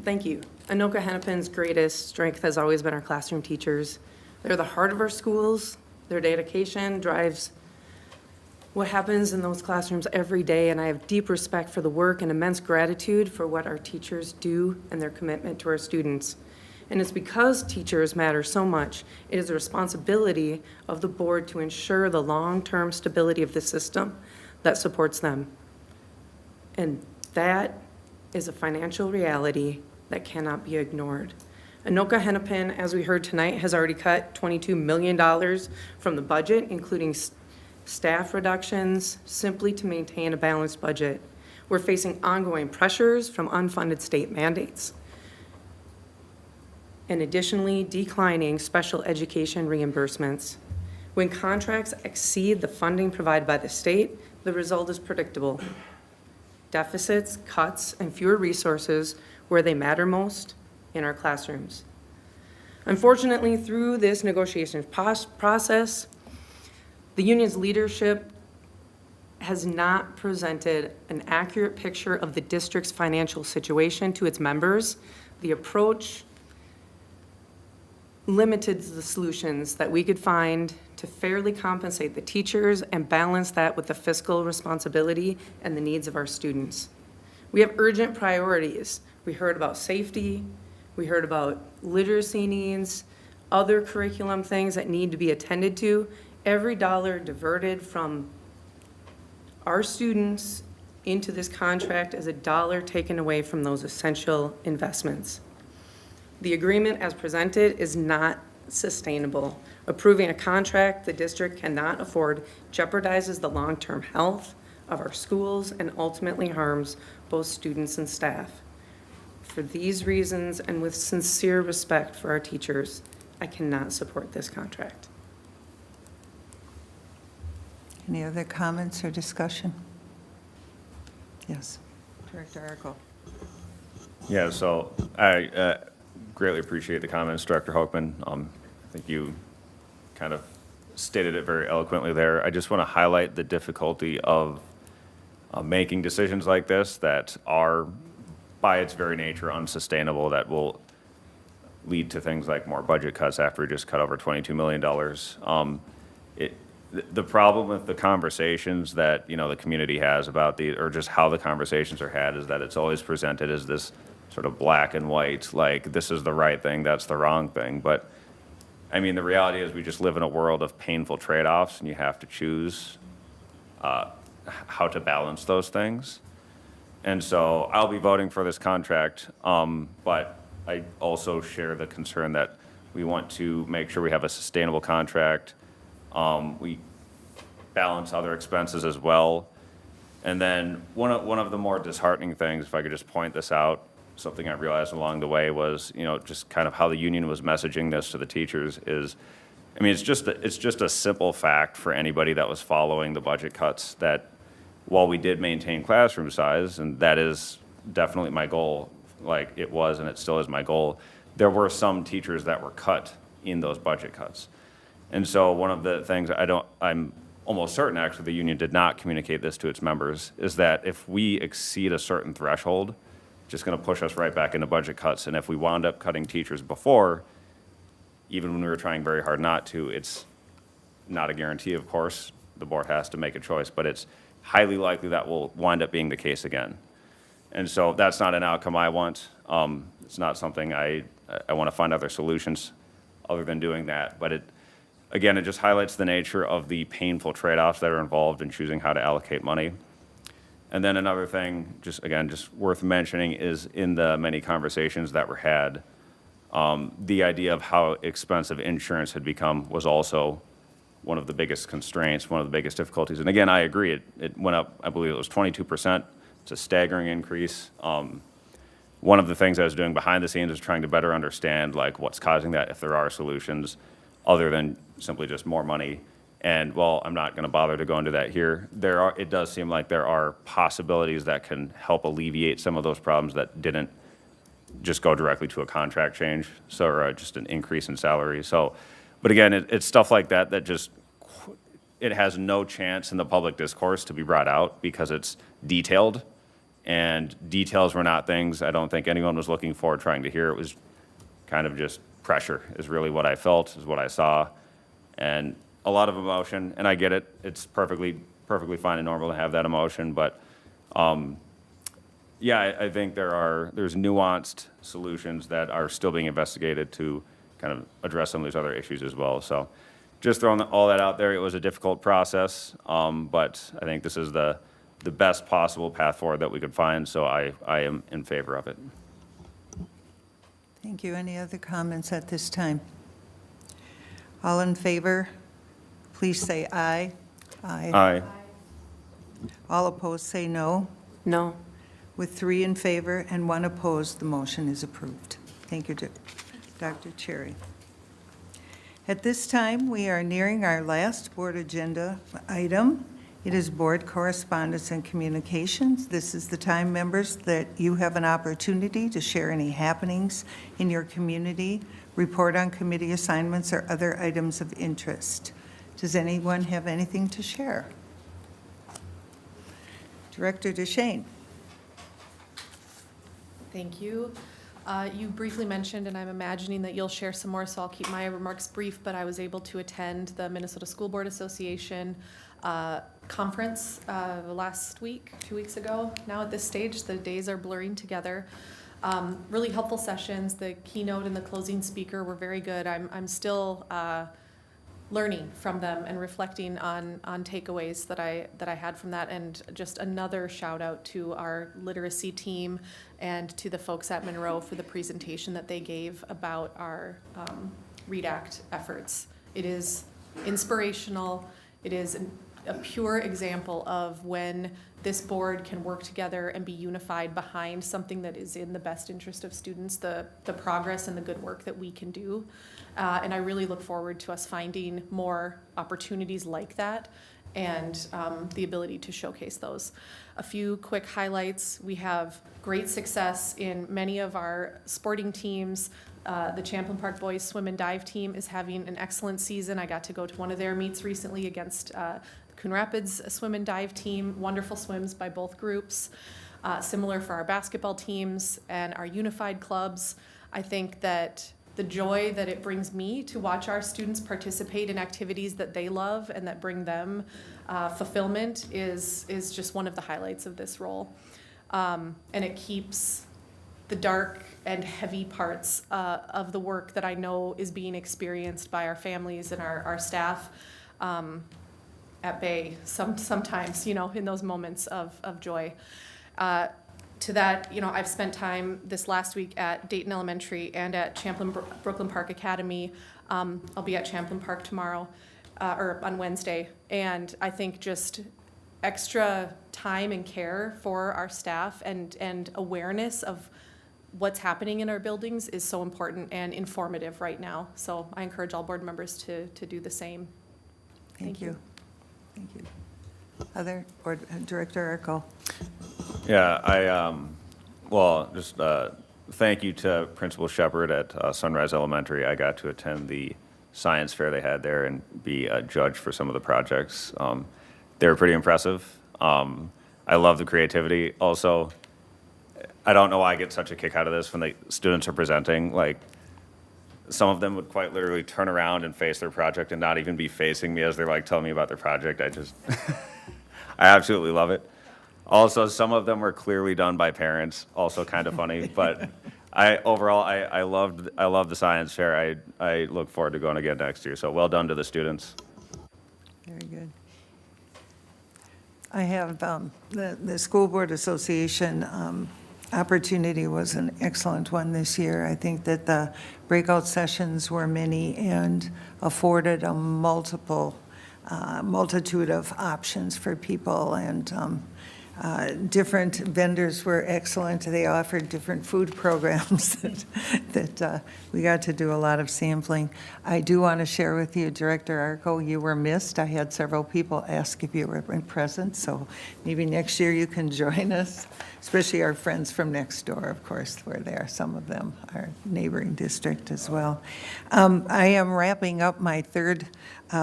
Thank you. Anoka-Hennepin's greatest strength has always been our classroom teachers. They're the heart of our schools. Their dedication drives what happens in those classrooms every day, and I have deep respect for the work and immense gratitude for what our teachers do and their commitment to our students. And it's because teachers matter so much, it is the responsibility of the board to ensure the long-term stability of the system that supports them. And that is a financial reality that cannot be ignored. Anoka-Hennepin, as we heard tonight, has already cut $22 million from the budget, including staff reductions, simply to maintain a balanced budget. We're facing ongoing pressures from unfunded state mandates, and additionally, declining special education reimbursements. When contracts exceed the funding provided by the state, the result is predictable. Deficits, cuts, and fewer resources where they matter most, in our classrooms. Unfortunately, through this negotiation process, the union's leadership has not presented an accurate picture of the district's financial situation to its members. The approach limited the solutions that we could find to fairly compensate the teachers and balance that with the fiscal responsibility and the needs of our students. We have urgent priorities. We heard about safety, we heard about literacy needs, other curriculum things that need to be attended to. Every dollar diverted from our students into this contract is a dollar taken away from those essential investments. The agreement as presented is not sustainable. Approving a contract the district cannot afford jeopardizes the long-term health of our schools and ultimately harms both students and staff. For these reasons, and with sincere respect for our teachers, I cannot support this contract. Any other comments or discussion? Yes, Director Arco. Yeah, so I greatly appreciate the comments, Director Hochman. I think you kind of stated it very eloquently there. I just want to highlight the difficulty of making decisions like this that are, by its very nature, unsustainable, that will lead to things like more budget cuts after we just cut over $22 million. The problem with the conversations that, the community has about or just how the conversations are had, is that it's always presented as this sort of black and white, like this is the right thing, that's the wrong thing. But I mean, the reality is we just live in a world of painful trade-offs, and you have to choose how to balance those things. And so I'll be voting for this contract, but I also share the concern that we want to make sure we have a sustainable contract. We balance other expenses as well. And then one of the more disheartening things, if I could just point this out, something I realized along the way was, just kind of how the union was messaging this to the teachers is, it's just a simple fact for anybody that was following the budget cuts that while we did maintain classroom size, and that is definitely my goal, like it was and it still is my goal, there were some teachers that were cut in those budget cuts. And so one of the things I'm almost certain actually the union did not communicate this to its members, is that if we exceed a certain threshold, just going to push us right back into budget cuts. And if we wound up cutting teachers before, even when we were trying very hard not to, it's not a guarantee, of course. The board has to make a choice, but it's highly likely that will wind up being the case again. And so that's not an outcome I want. It's not something I want to find other solutions other than doing that. But again, it just highlights the nature of the painful trade-offs that are involved in choosing how to allocate money. And then another thing, just worth mentioning, is in the many conversations that were had, the idea of how expensive insurance had become was also one of the biggest constraints, one of the biggest difficulties. And again, I agree, it went up, I believe it was 22%. It's a staggering increase. One of the things I was doing behind the scenes is trying to better understand like what's causing that, if there are solutions other than simply just more money. And while I'm not going to bother to go into that here, it does seem like there are possibilities that can help alleviate some of those problems that didn't just go directly to a contract change, so or just an increase in salary. So, but again, it's stuff like that that just, it has no chance in the public discourse to be brought out because it's detailed, and details were not things I don't think anyone was looking for, trying to hear. It was kind of just pressure is really what I felt, is what I saw, and a lot of emotion, and I get it. It's perfectly fine and normal to have that emotion, but yeah, I think there's nuanced solutions that are still being investigated to kind of address some of these other issues as well. So just throwing all that out there, it was a difficult process, but I think this is the best possible path forward that we could find, so I am in favor of it. Thank you. Any other comments at this time? All in favor, please say aye. Aye. All opposed, say no. No. With 3 in favor and 1 opposed, the motion is approved. Thank you, Dr. Cherry. At this time, we are nearing our last board agenda item. It is board correspondence and communications. This is the time, members, that you have an opportunity to share any happenings in your community, report on committee assignments, or other items of interest. Does anyone have anything to share? Director DeShane. Thank you. You briefly mentioned, and I'm imagining that you'll share some more, so I'll keep my remarks brief, but I was able to attend the Minnesota School Board Association conference last week, 2 weeks ago. Now at this stage, the days are blurring together. Really helpful sessions. The keynote and the closing speaker were very good. I'm still learning from them and reflecting on takeaways that I had from that. And just another shout out to our literacy team and to the folks at Monroe for the presentation that they gave about our READ Act efforts. It is inspirational. It is a pure example of when this board can work together and be unified behind something that is in the best interest of students, the progress and the good work that we can do. And I really look forward to us finding more opportunities like that and the ability to showcase those. A few quick highlights. We have great success in many of our sporting teams. The Champlain Park Boys Swim and Dive team is having an excellent season. I got to go to one of their meets recently against Coon Rapids Swim and Dive team. Wonderful swims by both groups. Similar for our basketball teams and our unified clubs. I think that the joy that it brings me to watch our students participate in activities that they love and that bring them fulfillment is just one of the highlights of this role. And it keeps the dark and heavy parts of the work that I know is being experienced by our families and our staff at bay sometimes, in those moments of joy. To that, I've spent time this last week at Dayton Elementary and at Champlain Brooklyn Park Academy. I'll be at Champlain Park tomorrow, or on Wednesday. And I think just extra time and care for our staff and awareness of what's happening in our buildings is so important and informative right now. So I encourage all board members to do the same. Thank you. Thank you. Other, Board Director Arco? Yeah, well, just thank you to Principal Shepard at Sunrise Elementary. I got to attend the science fair they had there and be a judge for some of the projects. They were pretty impressive. I love the creativity. Also, I don't know why I get such a kick out of this when the students are presenting. Like, some of them would quite literally turn around and face their project and not even be facing me as they're like telling me about their project. I just, I absolutely love it. Also, some of them were clearly done by parents, also kind of funny, but I loved the science fair. I look forward to going again next year, so well done to the students. Very good. I have, the School Board Association opportunity was an excellent one this year. I think that the breakout sessions were many and afforded a multitude of options for people, and different vendors were excellent. They offered different food programs that we got to do a lot of sampling. I do want to share with you, Director Arco, you were missed. I had several people ask if you were present, so maybe next year you can join us, especially our friends from next door, of course, were there. Some of them are neighboring district as well. I am wrapping up my third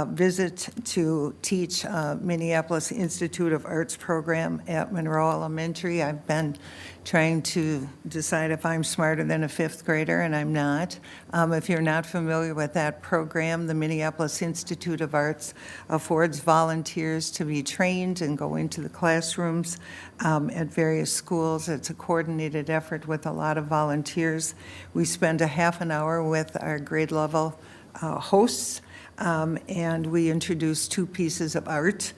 visit to teach Minneapolis Institute of Arts program at Monroe Elementary. I've been trying to decide if I'm smarter than a fifth grader, and I'm not. If you're not familiar with that program, the Minneapolis Institute of Arts affords volunteers to be trained and go into the classrooms at various schools. It's a coordinated effort with a lot of volunteers. We spend a half an hour with our grade level hosts, and we introduce 2 pieces of art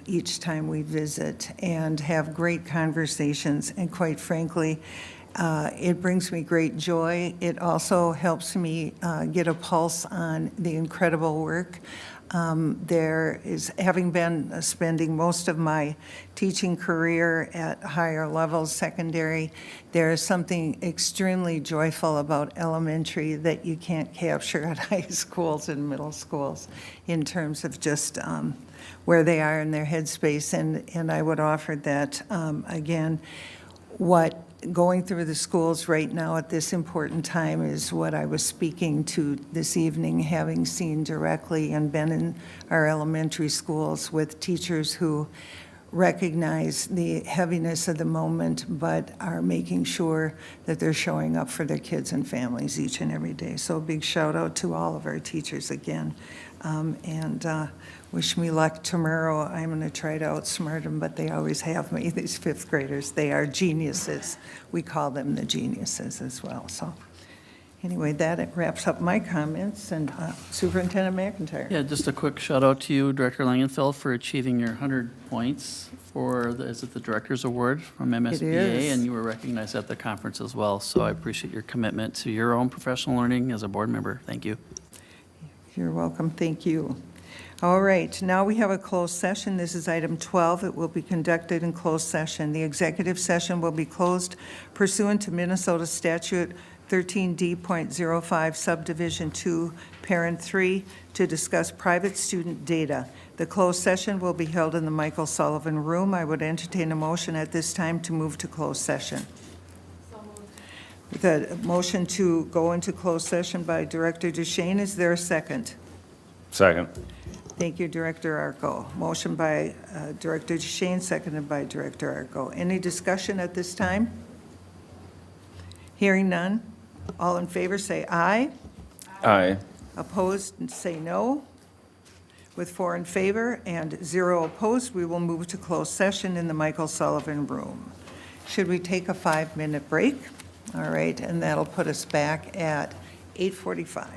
each time we visit and have great conversations. And quite frankly, it brings me great joy. It also helps me get a pulse on the incredible work. There is, having been spending most of my teaching career at higher levels, secondary, there is something extremely joyful about elementary that you can't capture at high schools and middle schools in terms of just where they are in their headspace. And I would offer that, again, what going through the schools right now at this important time is what I was speaking to this evening, having seen directly and been in our elementary schools with teachers who recognize the heaviness of the moment, but are making sure that they're showing up for their kids and families each and every day. So a big shout out to all of our teachers again. And wish me luck tomorrow. I'm going to try to outsmart them, but they always have me, these fifth graders. They are geniuses. We call them the geniuses as well. So anyway, that wraps up my comments. And Superintendent McIntyre. Yeah, just a quick shout out to you, Director Langenfeld, for achieving your 100 points for, is it the Director's Award from MSBA? is. And you were recognized at the conference as well. So I appreciate your commitment to your own professional learning as a board member. Thank you. You're welcome. Thank you. All right, now we have a closed session. This is item 12. It will be conducted in closed session. The executive session will be closed pursuant to Minnesota Statute 13D.05 Subdivision 2, Parent 3, to discuss private student data. The closed session will be held in the Michael Sullivan Room. I would entertain a motion at this time to move to closed session. The motion to go into closed session by Director Duchesne. Is there a second? Second. Thank you, Director Arco. Motion by Director Duchesne, seconded by Director Arco. Any discussion at this time? Hearing none. All in favor, say aye. Aye. Opposed, say no. With 4 in favor and 0 opposed, we will move to closed session in the Michael Sullivan Room. Should we take a 5-minute break? All right, and that'll put us back at 8:45.